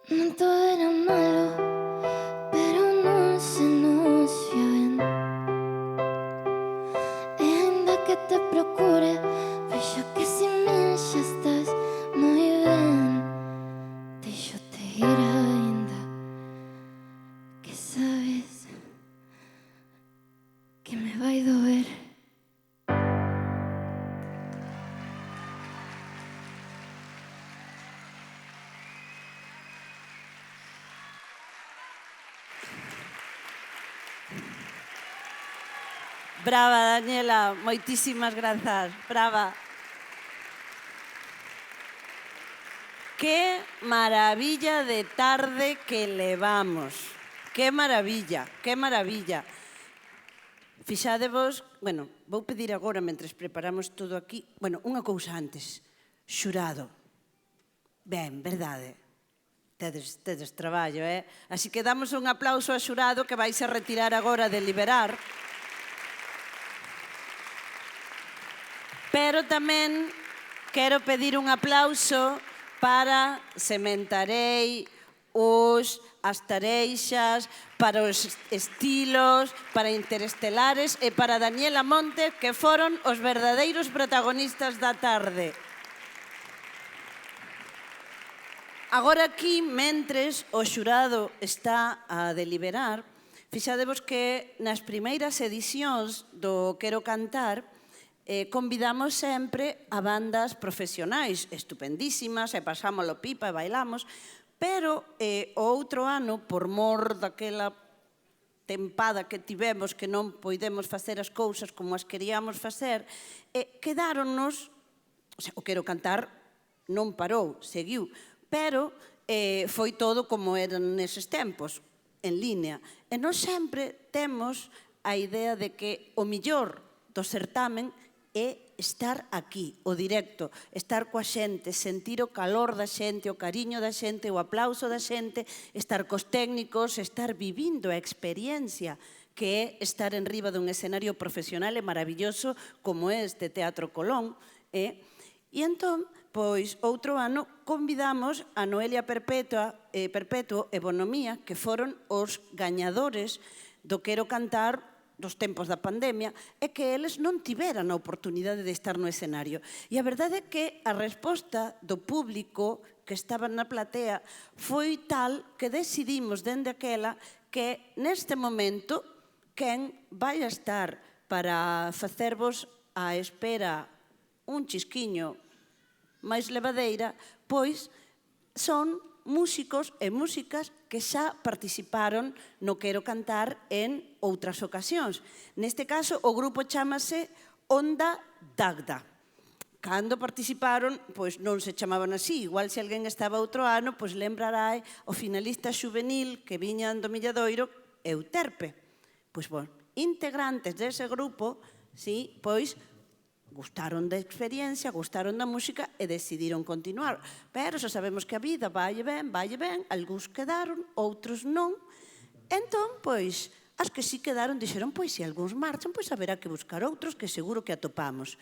Non todo era malo, pero non se nos fía ben. E ainda que te procure, vexo que sin min xa estás moi ben. Deixo-te ir ainda, que sabes que me vai doer. Brava, Daniela, moitísimas grazas. Brava. Que maravilla de tarde que levamos. Que maravilla, que maravilla. Fixadevos, bueno, vou pedir agora, mentres preparamos todo aquí, bueno, unha cousa antes. Xurado. Ben, verdade. Tedes traballo, Así que damos un aplauso a xurado que vais a retirar agora de liberar. Pero tamén quero pedir un aplauso para Sementarei, as Tareixas, para os Estilos, para Interestelares e para Daniela Monte, que foron os verdadeiros protagonistas da tarde. Agora aquí, mentres o xurado está a deliberar, fixadevos que nas primeiras edicións do Quero Cantar convidamos sempre a bandas profesionais estupendísimas e pasámoslo pipa e bailamos, pero o outro ano, por mor daquela tempada que tivemos que non poidemos facer as cousas como as queríamos facer, quedáronnos, o Quero Cantar non parou, seguiu, pero foi todo como eran neses tempos, en línea. E nós sempre temos a idea de que o millor do certamen é estar aquí, o directo, estar coa xente, sentir o calor da xente, o cariño da xente, o aplauso da xente, estar cos técnicos, estar vivindo a experiencia que é estar en riba dun escenario profesional e maravilloso como é este Teatro Colón. E entón, pois, outro ano convidamos a Noelia Perpetuo e Bonomía, que foron os gañadores do Quero Cantar dos tempos da pandemia, é que eles non tiveran a oportunidade de estar no escenario. E a verdade é que a resposta do público que estaba na platea foi tal que decidimos dende aquela que neste momento quen vai a estar para facervos a espera un chisquiño máis levadeira, pois son músicos e músicas que xa participaron no Quero Cantar en outras ocasións. Neste caso, o grupo chámase Onda Dagda. Cando participaron, pois non se chamaban así. Igual se alguén estaba outro ano, pois lembrará o finalista xuvenil que viñan do Milladoiro, Euterpe. Pois, bon, integrantes dese grupo, sí, pois, gustaron da experiencia, gustaron da música e decidiron continuar. Pero xa sabemos que a vida vai e ben, algúns quedaron, outros non. Entón, pois, as que sí quedaron dixeron, pois, se algúns marchan, pois haberá que buscar outros que seguro que atopamos.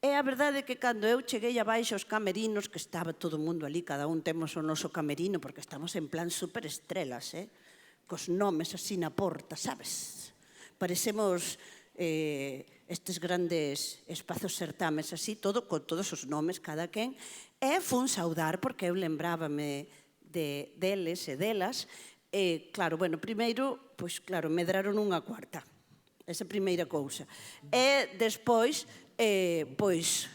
E a verdade é que cando eu cheguei abaixo aos camerinos, que estaba todo o mundo ali, cada un temos o noso camerino, porque estamos en plan superestrelas, cos nomes así na porta, sabes? Parecemos estes grandes espazos certames así, todo con todos os nomes, cada quen, e fun saudar porque eu lembrábame deles e delas, e claro, bueno, primeiro, pois claro, medraron unha cuarta, esa primeira cousa, e despois, pois,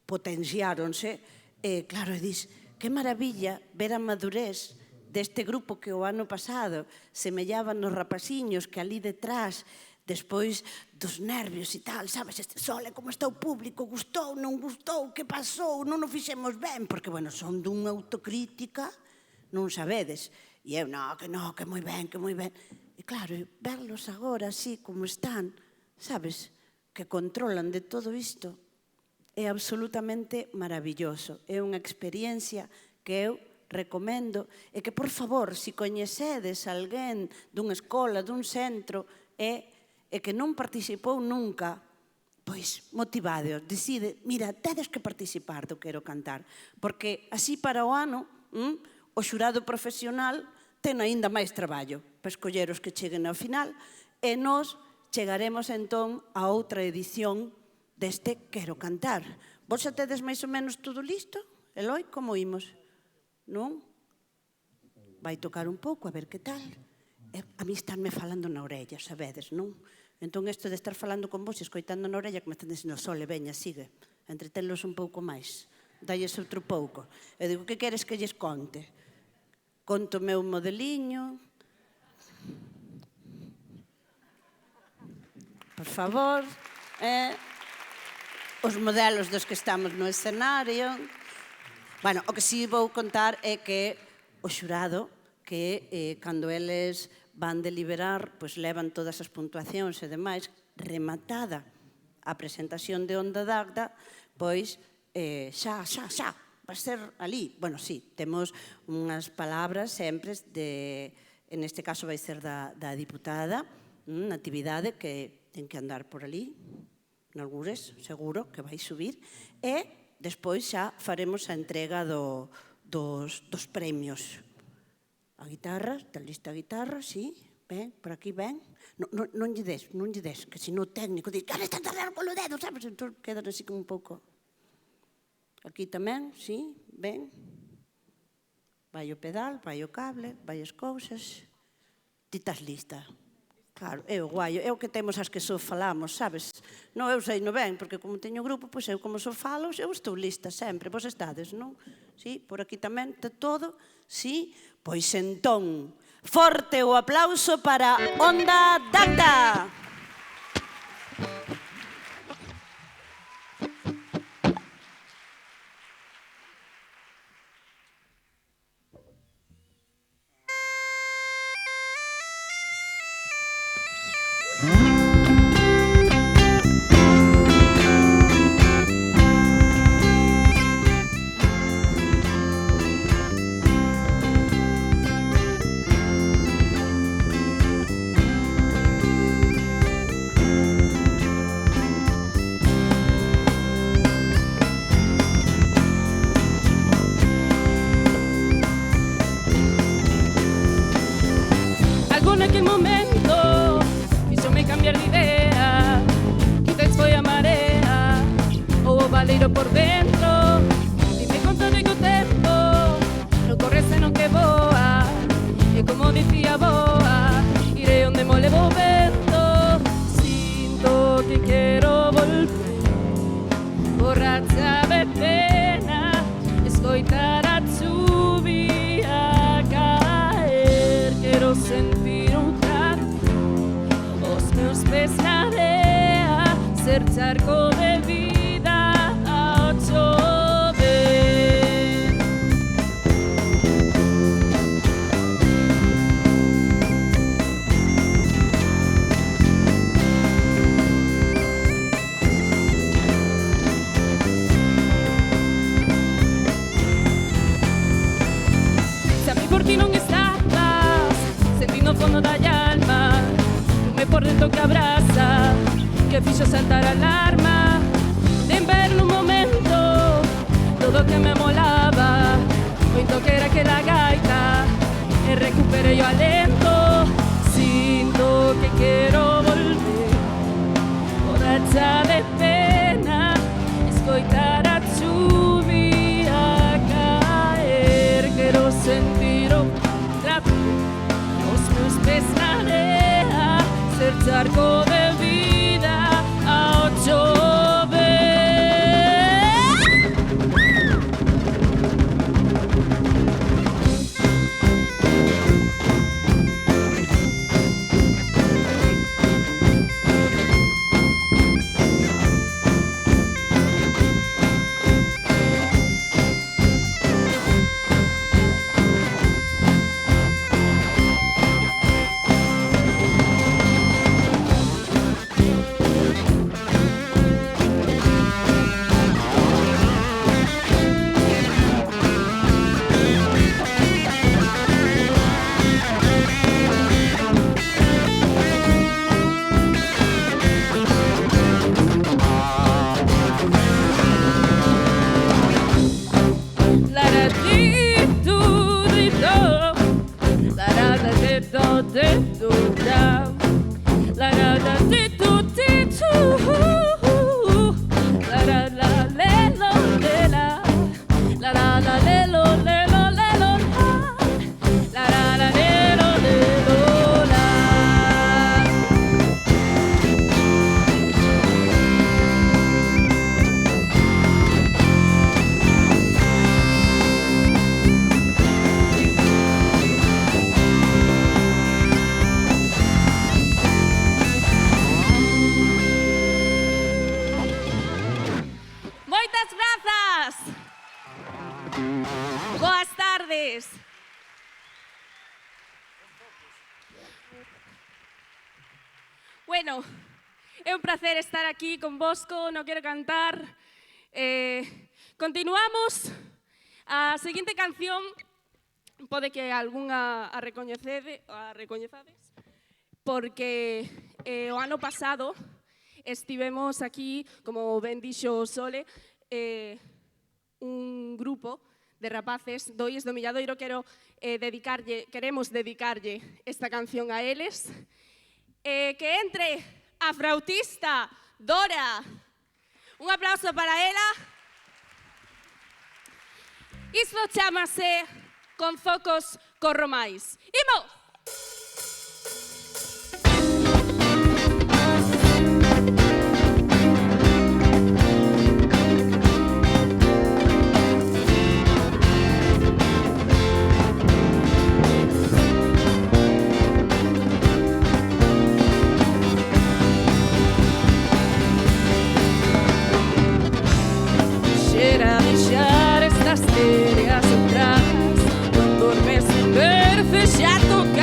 potenciáronse, e claro, dis, que maravilla ver a madurez deste grupo que o ano pasado semellaban nos rapaciños que ali detrás, despois dos nervios e tal, sabes, este sole, como está o público, gustou, non gustou, que pasou, non o fixemos ben, porque, bueno, son dunha autocrítica, non sabedes, e eu, que moi ben, que moi ben, e claro, verlos agora así como están, sabes, que controlan de todo isto, é absolutamente maravilloso, é unha experiencia que eu recomendo, e que, por favor, se coñecedes alguén dunha escola, dun centro, e que non participou nunca, pois motivadeos, decide, mira, tedes que participar do Quero Cantar, porque así para o ano, o xurado profesional ten aínda máis traballo para escoller os que cheguen ao final, e nós chegaremos entón a outra edición deste Quero Cantar. Vos xa tedes máis ou menos todo listo? Eloi, como imos? Non? Vai tocar un pouco, a ver que tal. A mí estánme falando na orella, sabedes, non? Entón, isto de estar falando con vos e escoitando na orella, que me están dicindo, Sole, veña, sigue, entretenlos un pouco máis, dalles outro pouco. Eu digo, que queres que lles conte? Conto o meu modeliño. Por favor. Os modelos dos que estamos no escenario. Bueno, o que sí vou contar é que o xurado, que cando eles van deliberar, pois levan todas as puntuacións e demais, rematada a presentación de Onda Dagda, pois xa, vai ser ali. Bueno, sí, temos unhas palabras sempre, en este caso vai ser da diputada, Natividade, que ten que andar por ali, nalgures, seguro, que vai subir, e despois xa faremos a entrega dos premios. A guitarra, está lista a guitarra, sí, ven, por aquí ven. Non lle des, que se non o técnico diz, ahora están tardando polo dedo, sabes? Entón quedan así como un pouco. Aquí tamén, sí, ven. Vai o pedal, vai o cable, vai as cousas. Ti estás lista. Claro, é o guai, é o que temos as que só falamos, sabes? Non, eu sei no ben, porque como teño grupo, pois eu como só falo, eu estou lista sempre, vos estades, non? Sí, por aquí tamén, de todo, sí? Pois entón, forte o aplauso para Onda Dagda! respiro por dentro. Dime cuánto digo tempo, non corre senón que voa. E como dicía Boa, iré onde mo levo o vento. Sinto que quero volver, borracha de pena, escoitar a chuvia caer. Quero sentir un canto, os meus pés na area, ser charco de vida ao chover. Se a mí por ti non estabas, sentindo o fondo da alma, lume por dentro que abraza, que fixo saltar a alarma. Den ver nun momento todo que me molaba, moito que era aquela gaita, e recuperei o alento. Sinto que quero volver, borracha de pena, escoitar a chuvia caer. Quero sentir o trapo, os meus pés na area, ser charco de vida ao chover. Bueno, é un placer estar aquí convosco, non quero cantar. Continuamos. A seguinte canción, pode que algunha a recoñezades, porque o ano pasado estivemos aquí, como ben dixo Sole, un grupo de rapaces do IES do Milladoiro. Queremos dedicarlle esta canción a eles. Que entre a flautista Dora. Un aplauso para ela. Isto chámase Con focos corro máis. Imos! Quisiera deixar estas ferias atrás, non dormes en ver, ya toca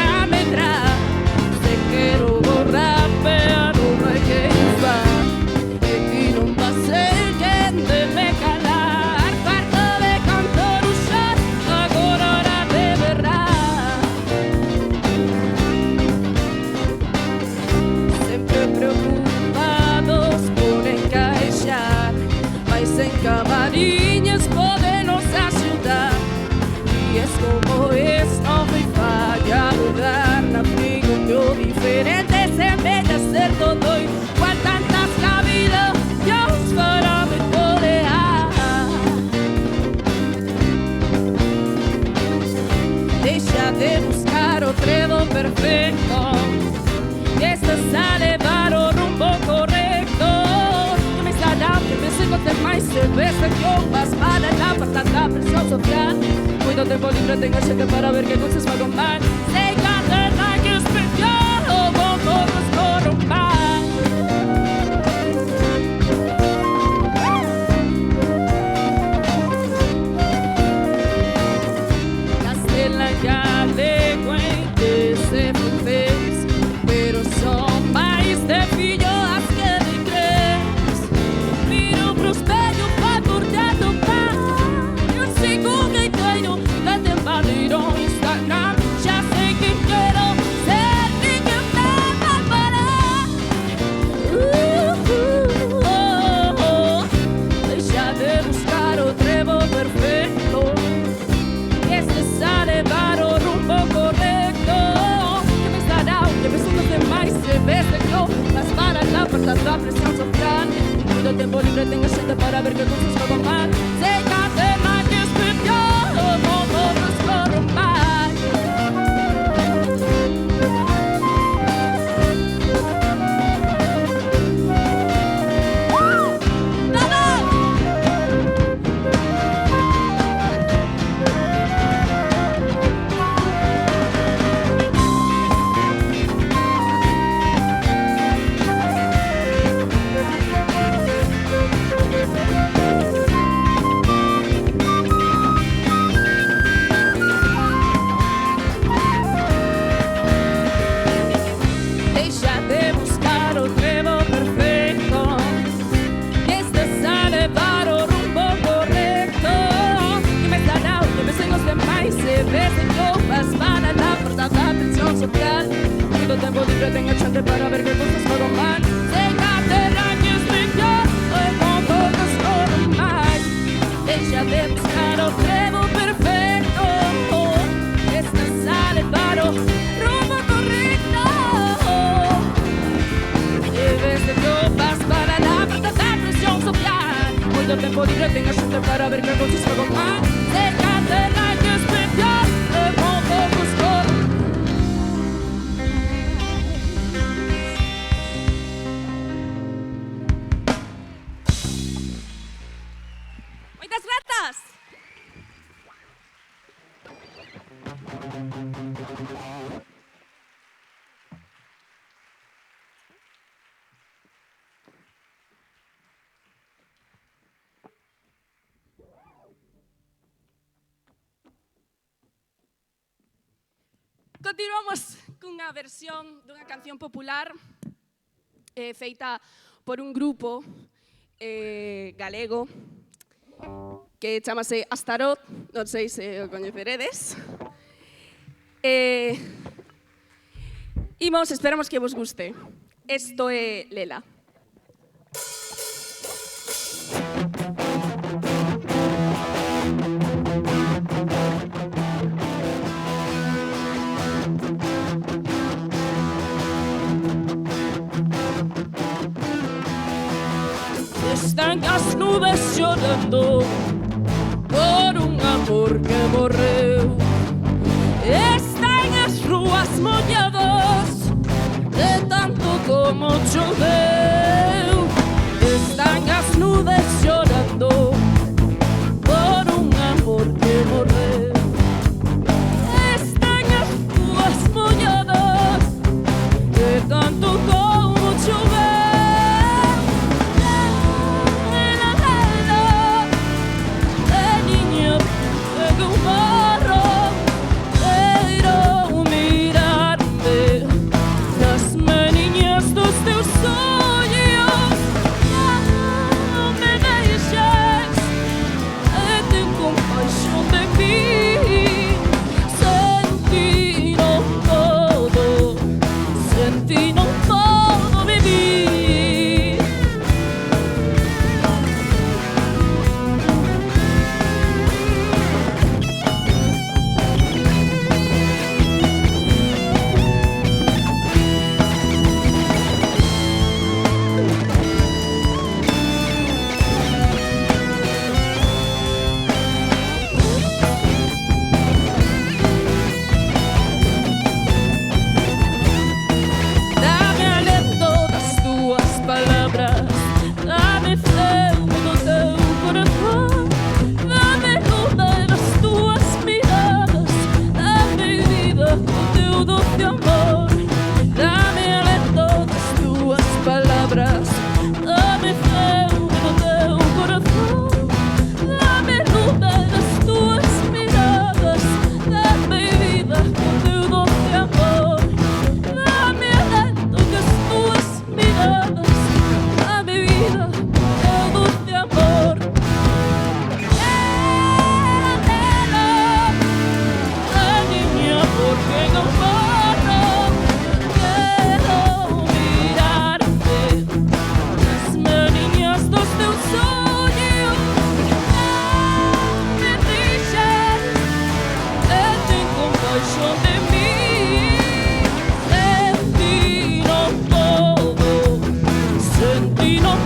canción vas para la apartada presión social. Cuido tempo libre, tengo xente para ver que cousas fago mal. Sei cadena que especial, o bom todos corro mal. Castela galego en que se fez, pero son máis de fillo as que de crees. Miro pro espello, vai por dentro, vai. Eu sigo o gaiteiro, cante madeiro, Instagram. Já sei que quero ser, ninguém me vai parar. Deixa de buscar o trevo perfeito. Este sale para o rumbo correcto. Que me estará, que me sumo demais se ves de yo. Vas para la puerta da presión social. Cuido tempo libre, tengo xente para ver que cousas fago mal. Sei cadena que especial, como todos corro mal. Deixa de buscar o trevo perfecto. Y este sale para o rumbo correcto. Que me estará, que me sen os demais se ves de yo. Vas para la puerta da presión social. Cuido tempo libre, tengo xente para ver que cousas fago mal. Sei cadena que especial, como todos corro mal. Deixa de buscar o trevo perfecto. Este sale para o rumbo correcto. Desde que vas para la puerta da presión social. Cuido tempo libre, tengo xente para ver que cousas fago mal. Sei cadena que especial, como todos corro. Moitas grazas. Continuamos cunha versión dunha canción popular feita por un grupo galego que chamase Astarot, non sei se o coñeceredes. Imos, esperamos que vos guste. Esto é Lela. Están as nubes chorando por un amor que morreu. Están as ruas molladas de tanto como choveu. Están as nubes chorando por un amor que morreu. Están as ruas molladas de tanto como choveu. Soy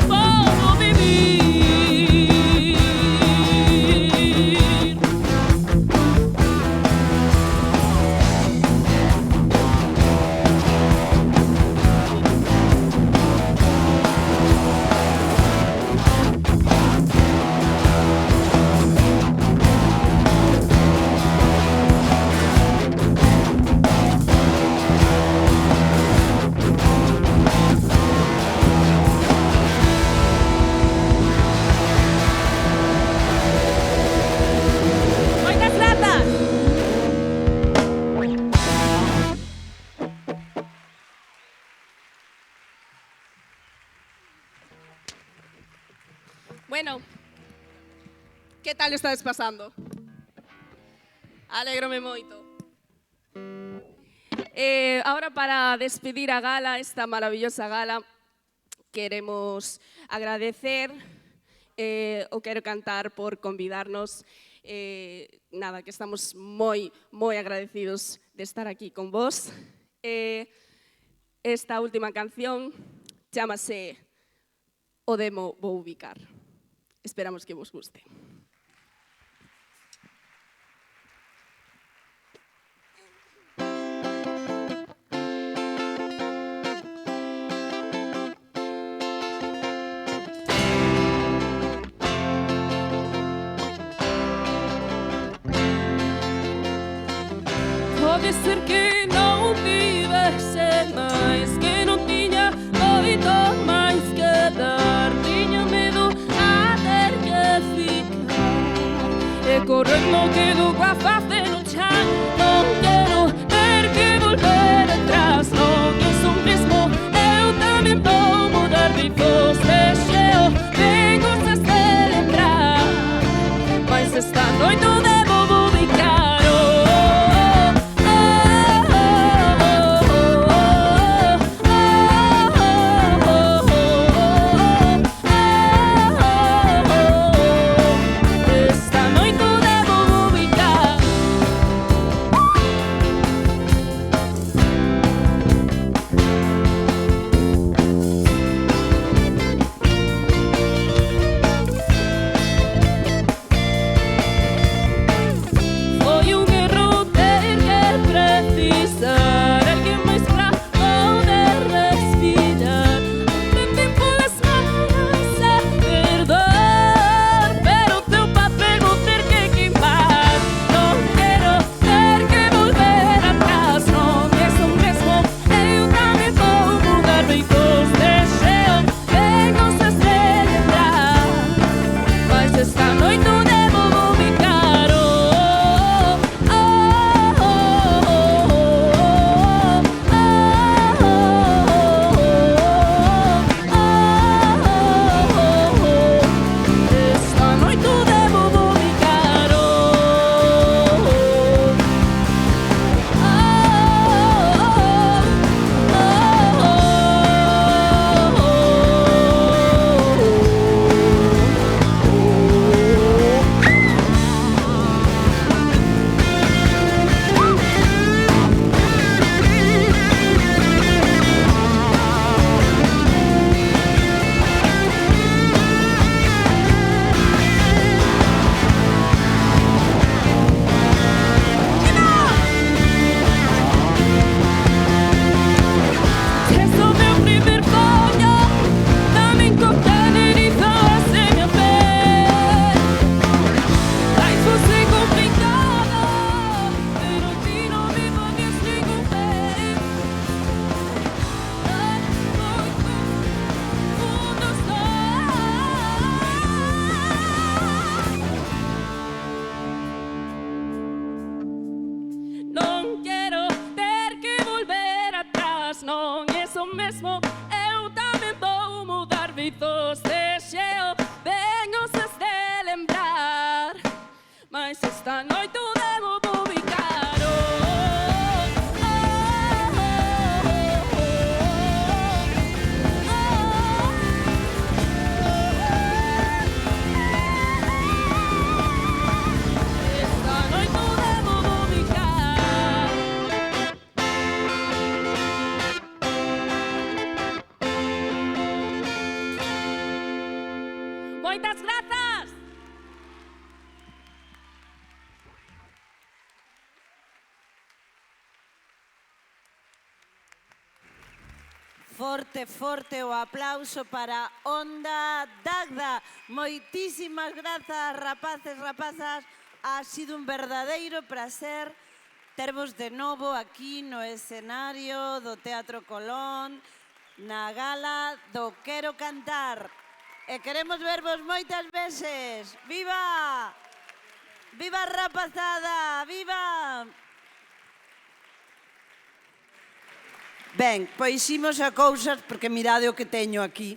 puedo vivir. Moitas grazas. Bueno, que tal estades pasando? Alégrome moito. Ahora para despedir a gala, esta maravillosa gala, queremos agradecer o Quero Cantar por convidarnos. Nada, que estamos moi agradecidos de estar aquí con vos. Esta última canción chámase O Demo Vou Ubicar. Esperamos que vos guste. Pode ser que non vivese máis, que non tiña moito máis que dar. Tiña medo a ter que ficar e correndo quedo coa face no chan. Non quero ter que volver atrás, non que son mesmo, eu tamén vou mudar de voz. Deseo, tengo cosas que lembrar, mas esta noite o debo ubicar. gritos deseo, vengo de lembrar, mas esta noite eu devo ubicar. Moitas grazas! Forte, forte o aplauso para Onda Dagda. Moitísimas grazas, rapaces, rapazas. Ha sido un verdadeiro placer tervos de novo aquí no escenario do Teatro Colón, na gala do Quero Cantar. E queremos vervos moitas veces. Viva! Viva a rapazada! Viva! Ben, pois imos a cousas, porque mirade o que teño aquí.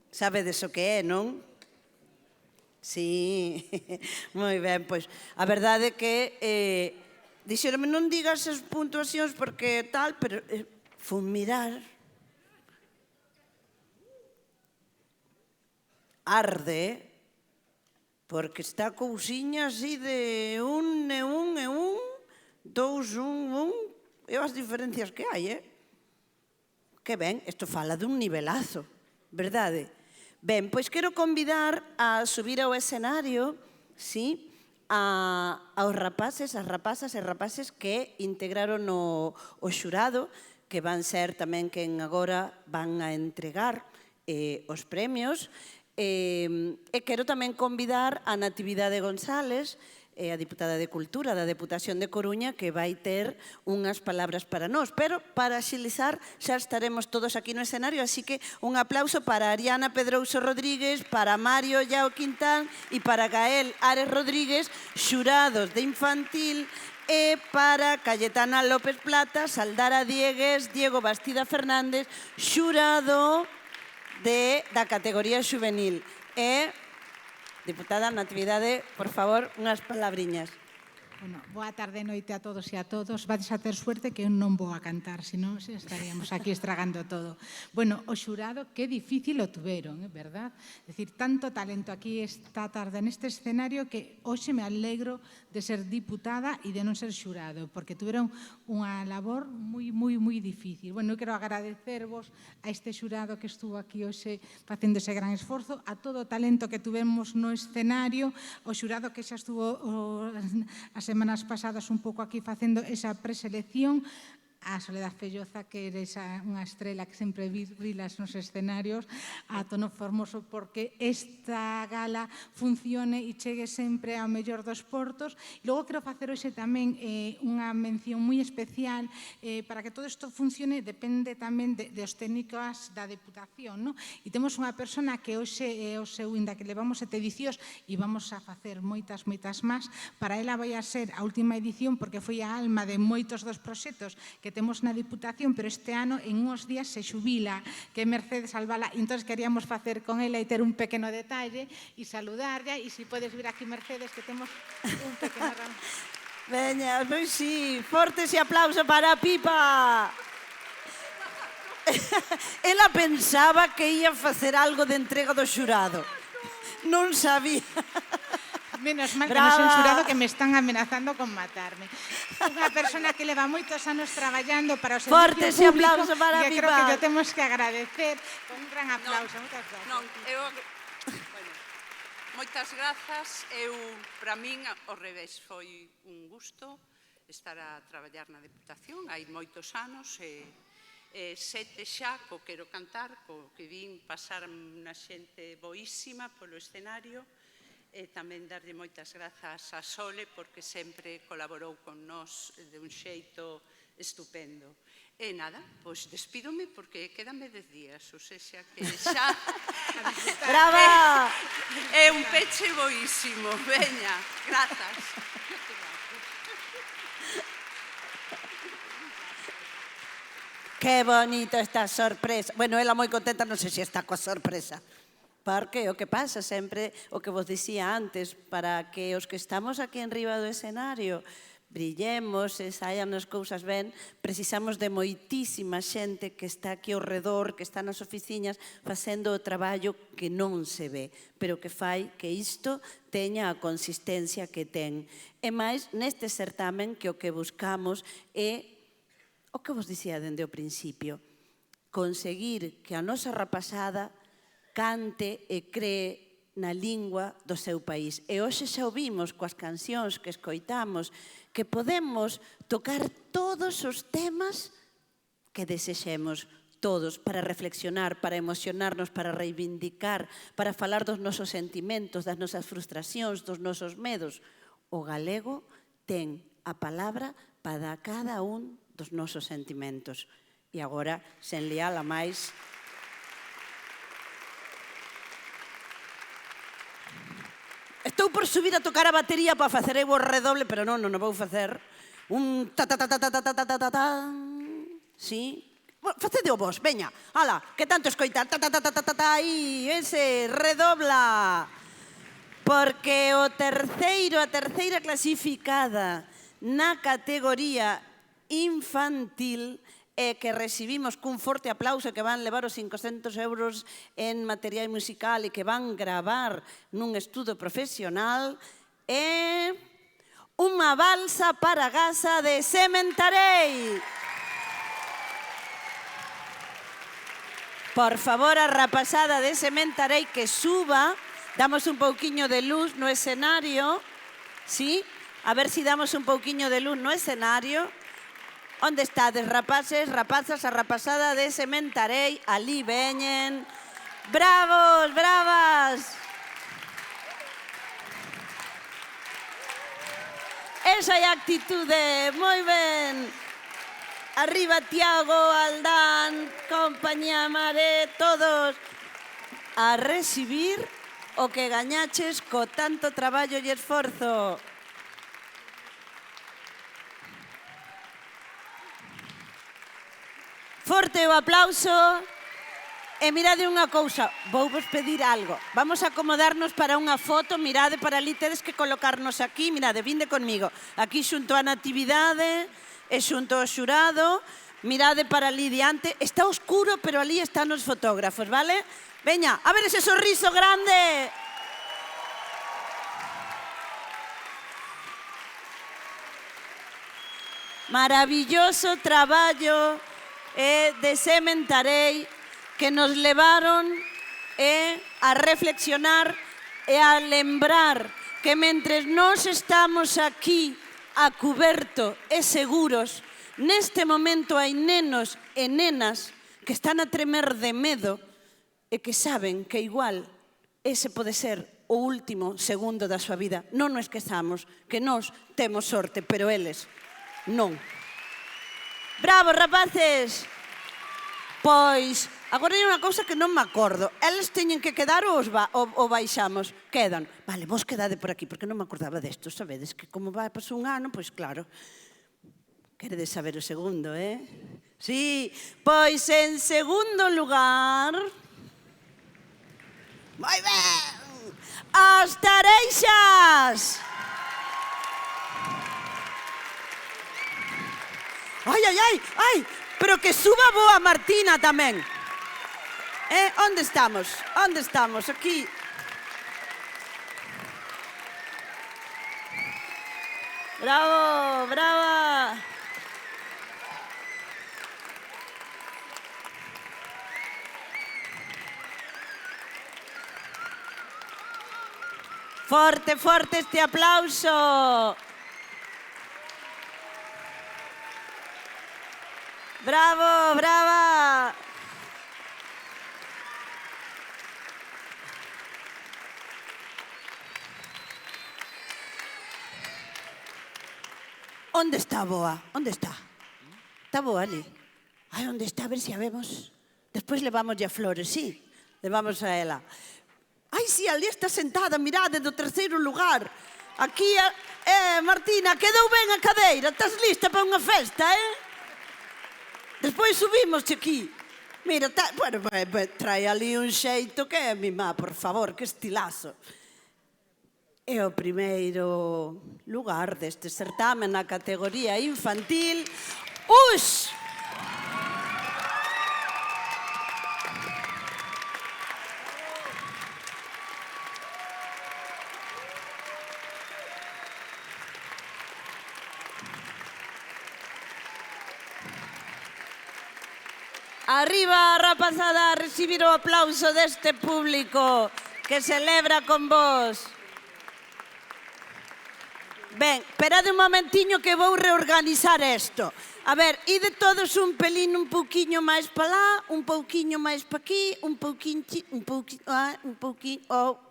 Sabedes o que é, non? Sí, moi ben, pois a verdade é que dixeronme non digas as puntuacións porque tal, pero fun mirar. Arde, porque está cousiña así de un, dous, e as diferencias que hai, Que ben, isto fala dun nivelazo, verdade? Ben, pois quero convidar a subir ao escenario, sí, aos rapaces, as rapazas e rapaces que integraron o xurado, que van ser tamén quen agora van a entregar os premios. E quero tamén convidar a Natividade González, a diputada de Cultura da Deputación de Coruña, que vai ter unhas palabras para nós. Pero, para axilizar, xa estaremos todos aquí no escenario, así que un aplauso para Ariana Pedrouso Rodríguez, para Mario Llao Quintán e para Gael Ares Rodríguez, xurados de infantil, e para Cayetana López Plata, Saldara Diegues, Diego Bastida Fernández, xurado da categoría xuvenil. E diputada Natividade, por favor, unhas palabriñas. Bueno, boa tarde e noite a todos e a todos. Vades a ter suerte que eu non vou a cantar, senón estaríamos aquí estragando todo. Bueno, o xurado, que difícil o tuveron, verdad? É dicir, tanto talento aquí esta tarde neste escenario que hoxe me alegro de ser diputada e de non ser xurado, porque tuveron unha labor moi difícil. Bueno, eu quero agradecervos a este xurado que estuvo aquí hoxe facendo ese gran esforzo, a todo o talento que tuvemos no escenario, o xurado que xa estuvo as semanas pasadas un pouco aquí facendo esa preselección, a Soledad Felloza, que eres unha estrela que sempre brilas nos escenarios, a Tono Formoso, porque esta gala funcione e chegue sempre ao mellor dos portos. E logo quero facer hoxe tamén unha mención moi especial para que todo isto funcione, depende tamén dos técnicos da Deputación, e temos unha persona que hoxe é o seu, inda que levamos 7 edicións e vamos a facer moitas máis, para ela vai a ser a última edición porque foi a alma de moitos dos proxectos que temos na Diputación, pero este ano en uns días se xubila, que é Mercedes Albala, e entón queríamos facer con ela e ter un pequeno detalle e saludarlla, e se podes vir aquí, Mercedes, que temos un pequeno ramo. Veña, pois sí, fortes e aplauso para a Pipa. Ela pensaba que ia facer algo de entrega do xurado. Non sabía. Menos mal que non son xurado, que me están amenazando con matarme. Unha persona que leva moitos anos traballando para o servicio público. Fortes e aplauso para Pipa. E creo que yo temos que agradecer con un gran aplauso. Moitas gracias. Moitas grazas. Para min, ao revés, foi un gusto estar a traballar na Deputación. Hai moitos anos, 7 xa, co Quero Cantar, co que vin pasar unha xente boísima polo escenario. E tamén darlle moitas grazas a Sole porque sempre colaborou con nós de un xeito estupendo. E nada, pois despídome porque quédame 10 días, ou sexa que xa... Brava! É un peche boísimo, veña, grazas. Que bonito esta sorpresa. Bueno, ela moi contenta, non sei se está coa sorpresa. Porque o que pasa sempre, o que vos dicía antes, para que os que estamos aquí en riba do escenario brillemos e saian as cousas ben, precisamos de moitísima xente que está aquí ao redor, que está nas oficinas facendo o traballo que non se ve, pero que fai que isto teña a consistencia que ten. E máis, neste certamen que o que buscamos é o que vos dicía dende o principio, conseguir que a nosa rapazada cante e cree na lingua do seu país. E hoxe xa o vimos coas cancións que escoitamos, que podemos tocar todos os temas que desexemos, todos, para reflexionar, para emocionarnos, para reivindicar, para falar dos nosos sentimentos, das nosas frustracións, dos nosos medos. O galego ten a palabra para cada un dos nosos sentimentos. E agora, sen liala máis, estou por subir a tocar a batería para facer o redoble, pero non vou facer. Un ta-ta-ta-ta-ta-ta-ta-ta-ta-ta. Sí? Facede o vos, veña. Ala, que tanto escoitar. Ta-ta-ta-ta-ta-ta, aí, ese, redobla. Porque a terceira clasificada na categoría infantil e que recibimos cun forte aplauso que van levar os 500 euros en material musical e que van gravar nun estudo profesional é Unha balsa para Gasa de Sementarei. Por favor, a rapazada de Sementarei que suba, damos un pouquiño de luz no escenario, sí? A ver si damos un pouquiño de luz no escenario. Onde estades, rapaces, rapazas, a rapazada de Sementarei, ali veñen. Bravos, bravas! Esa é a actitude, moi ben. Arriba Tiago, Aldán, compañía Mare, todos a recibir o que gañaches co tanto traballo e esforzo. Forte o aplauso. E mirade unha cousa, vou vos pedir algo. Vamos a acomodarnos para unha foto, mirade para ali, tedes que colocarnos aquí, mirade, vinde conmigo. Aquí xunto a Natividade e xunto ao xurado, mirade para ali diante. Está oscuro, pero ali están os fotógrafos, vale? Veña, a ver ese sorriso grande. Maravilloso traballo de Sementarei que nos levaron a reflexionar e a lembrar que mentres nós estamos aquí a cuberto e seguros, neste momento hai nenos e nenas que están a tremer de medo e que saben que igual ese pode ser o último segundo da súa vida. Non nos esquezamos que nós temos sorte, pero eles non. Bravo, rapaces! Pois, agora hai unha cousa que non me acordo. Eles teñen que quedar ou baixamos? Quedan. Vale, vos quedade por aquí, porque non me acordaba desto, sabedes? Que como vai pasar un ano, pois claro. Queredes saber o segundo, Sí, pois en segundo lugar... Moi ben! As Tareixas! Ai, ai, ai, ai! Pero que suba boa Martina tamén. Onde estamos? Onde estamos? Aquí. Bravo, brava. Forte, forte este aplauso. Bravo, brava. Onde está boa? Onde está? Está boa ali? Ai, onde está? A ver se a vemos. Despois levamos a flores, sí. Levamos a ela. Ai, sí, ali está sentada, mirade, do terceiro lugar. Aquí, Martina, quedou ben a cadeira. Estás lista para unha festa, Despois subimos aquí. Mira, bueno, trae ali un xeito que é mimá, por favor, que estilazo. É o primeiro lugar deste certame na categoría infantil. Ux! Arriba, rapazada, a recibir o aplauso deste público que celebra con vos. Ben, esperade un momentiño que vou reorganizar isto. A ver, ide todos un pelín un pouquiño máis para lá, un pouquiño máis para aquí, un pouquiño,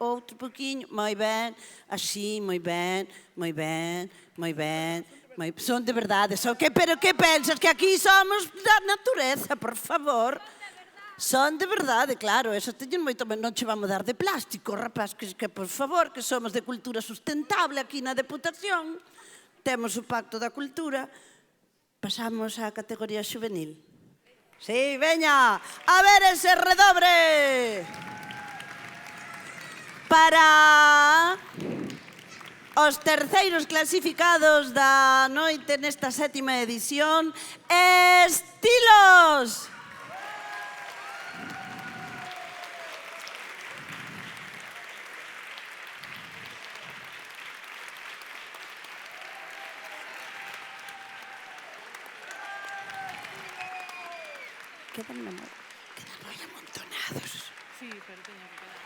outro pouquiño, moi ben, así, moi ben, moi ben, moi ben. Son de verdade, pero que pensas? Que aquí somos da natureza, por favor. Son de verdade, claro, eso teñen moito, non che vamos dar de plástico, rapaz, que por favor, que somos de cultura sustentable aquí na Deputación, temos o Pacto da Cultura, pasamos á categoría xuvenil. Sí, veña, a ver ese redobre. Para os terceiros clasificados da noite nesta 7ª edición, Estilos. Quedan moi amontonados. Sí, pero teño que quedar.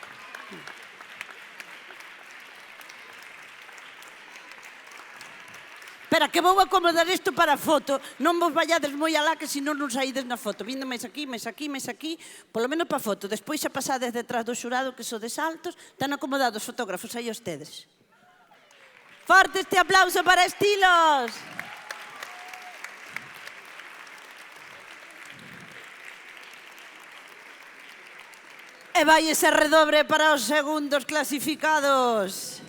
Espera, que vou acomodar isto para a foto. Non vos vallades moi alá, que senón non saídes na foto. Vindo máis aquí, máis aquí, máis aquí, polo menos para a foto. Despois xa pasades detrás do xurado, que sodes altos, están acomodados os fotógrafos, aí ustedes. Forte este aplauso para Estilos. E vai ese redobre para os segundos clasificados.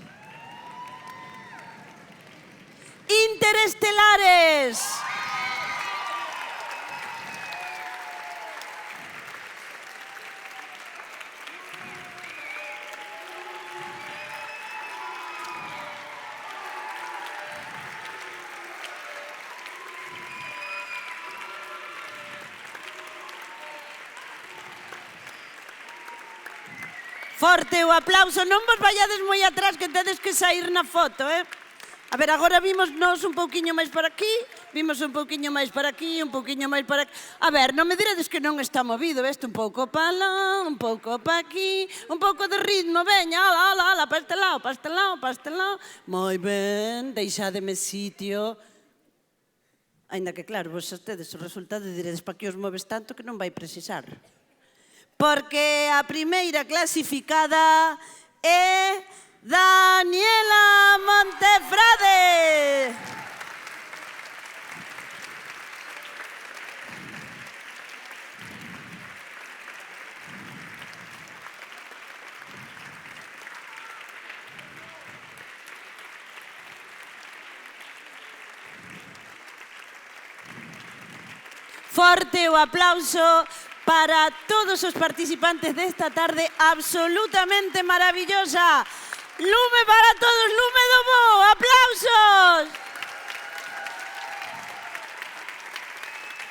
Interestelares. Forte o aplauso, non vos vallades moi atrás que tedes que sair na foto, A ver, agora vimos nos un pouquiño máis para aquí, vimos un pouquiño máis para aquí, un pouquiño máis para aquí. A ver, non me diredes que non está movido, un pouco para lá, un pouco para aquí, un pouco de ritmo, veña, ala, para este lado, para este lado, para este lado. Moi ben, deixademe sitio. Ainda que claro, vos tedes o resultado e diredes para que os moves tanto que non vai precisar. Porque a primeira clasificada é Daniela Montefrade. Forte o aplauso para todos os participantes desta tarde absolutamente maravillosa. Lume para todos, lume do bo, aplausos.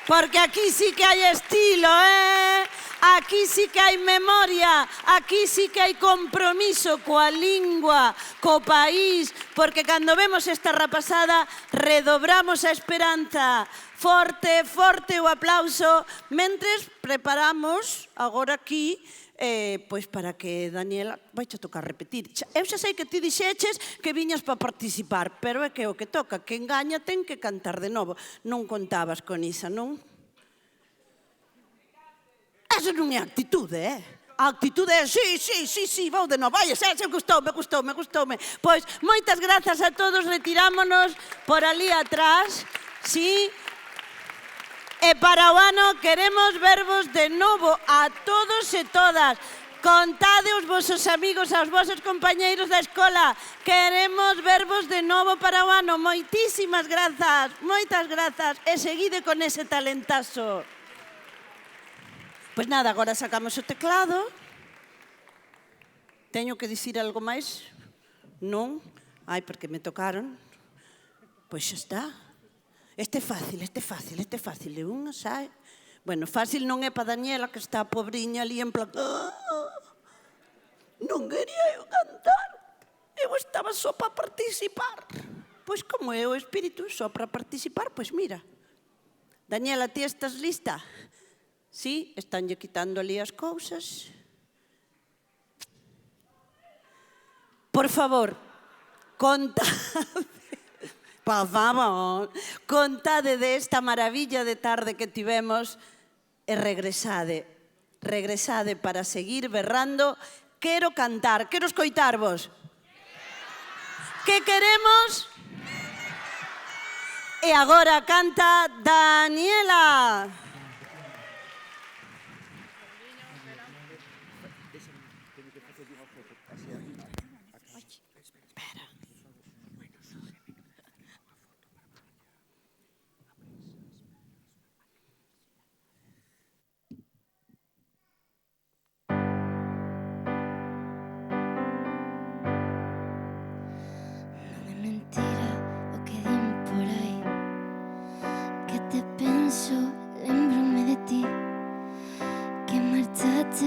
Porque aquí sí que hai estilo, Aquí sí que hai memoria, aquí sí que hai compromiso coa lingua, co país, porque cando vemos esta rapazada redobramos a esperanza. Forte, forte o aplauso, mentres preparamos agora aquí pois para que Daniela vai te tocar repetir. Eu xa sei que ti dixeches que viñas para participar, pero é que o que toca, quen gaña ten que cantar de novo. Non contabas con isa, non? Esa non é actitude, A actitude é, sí, vou de novo. Vai, esa gustoume. Pois, moitas grazas a todos, retirámonos por ali atrás, sí. E para o ano queremos vervos de novo a todos e todas. Contade aos vosos amigos, aos vosos compañeiros da escola. Queremos vervos de novo para o ano. Moitísimas grazas, moitas grazas. E seguide con ese talentazo. Pois nada, agora sacamos o teclado. Teño que dicir algo máis? Non? Ai, porque me tocaron. Pois xa está. Este é fácil, de unha sai. Bueno, fácil non é para Daniela, que está pobriña ali en plan... Non quería eu cantar, eu estaba só para participar. Pois como é o espírito, só para participar, pois mira. Daniela, ti estás lista? Sí, estanlle quitando ali as cousas. Por favor, contade desta maravilla de tarde que tivemos e regresade. Regresade para seguir berrando. Quero cantar, quero escoitarvos. Que queremos? E agora canta Daniela.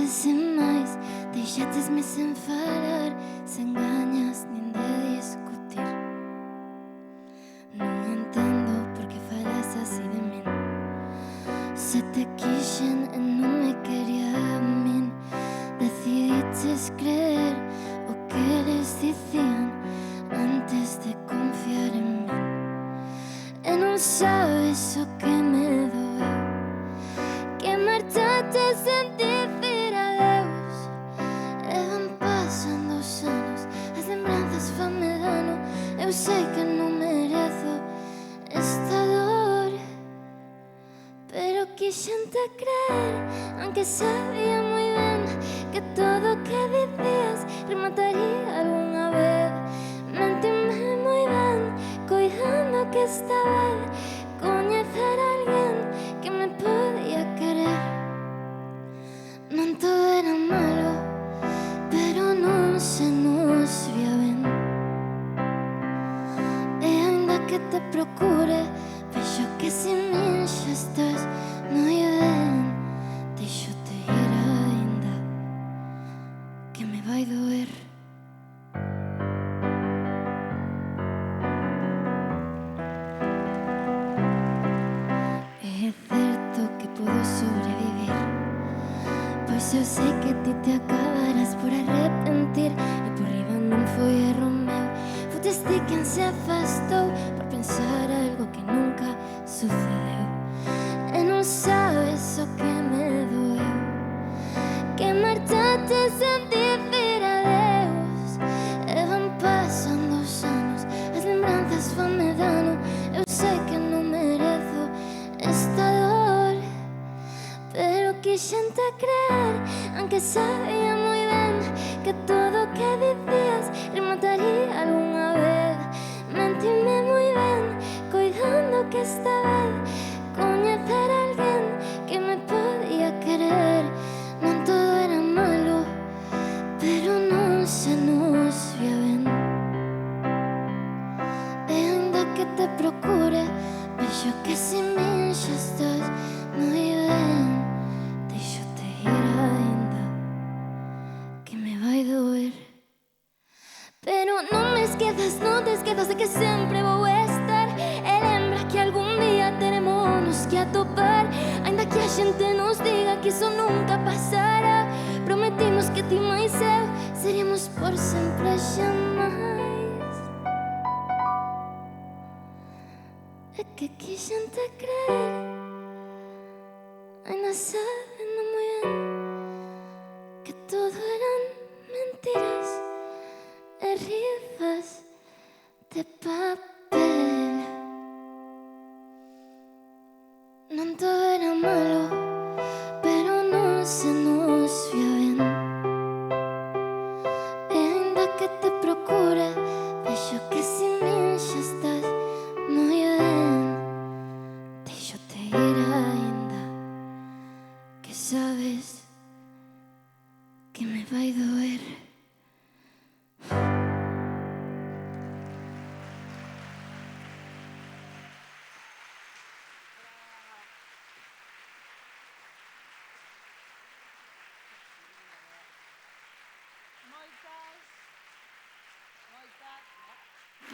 Sen máis, deixatesme sen falar, sen gañas nin de discutir. Non entendo por que falas así de min. Se te quixen e non me quería a min, decidiches creer o que eles dicían antes de confiar en min. E non sabes o que me doeu, que marchaches sen dicir. Eu sei que non merezo esta dor, pero quixente creer, aunque sabía moi ben que todo o que dicías remataría algunha vez. Mentime moi ben, coidando que esta vez coñecer a alguén que me podía querer. Non todo era malo, pero non se nos vía ben. Que te procure, vexo que se min xa estás moi ben. Deixo-te ir ainda, que me vai doer. É certo que podo sobrevivir, pois eu sei que ti te acabarás por arrepentir. E por riba non foi erro meu, futes ti quen se afastou por pensar algo que nunca sucedeu. E non sabes o que me doeu, que marchaste sen dicir adeus. E van pasando os anos, as lembranzas fanme dano. Eu sei que non merezo esta dor, pero quixente creer, aunque sabía moi ben que todo o que dicías remataría algunha vez. Mentime moi ben, coidando que esta vez coñecer a alguén que me podía querer. Non todo era malo, pero non se nos vía ben. E ainda que te procure, vexo que se min xa estás moi ben. Deixo-te ir ainda, que me vai doer. Pero non me esquedas, non te esquedas de que sempre vou estar. E lembra que algún día teremos que atopar. Ainda que a xente nos diga que iso nunca pasará, prometimos que ti máis eu seríamos por sempre e xamais. É que quixente creer, ainda sabendo moi ben que todo eran mentiras e rifas de papel. Non todo era malo, pero non se nos vía ben. E ainda que te procure, vexo que se min xa estás moi ben. Deixo-te ir ainda, que sabes que me vai doer.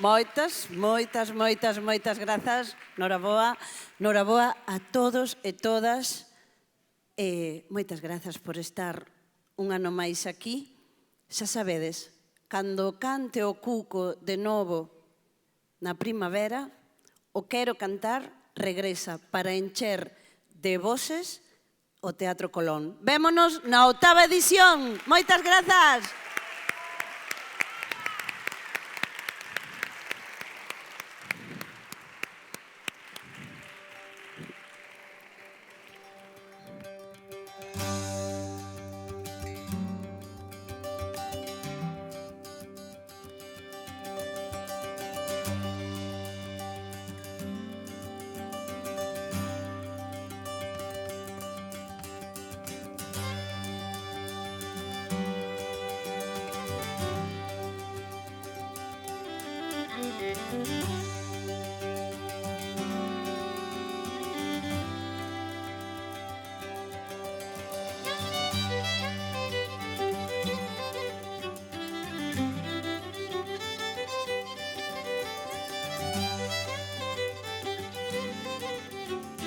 Moitas grazas. Noraboa a todos e todas. Moitas grazas por estar un ano máis aquí. Xa sabedes, cando cante o cuco de novo na primavera, o Quero Cantar regresa para encher de voces o Teatro Colón. Vémonos na 8ª edición. Moitas grazas!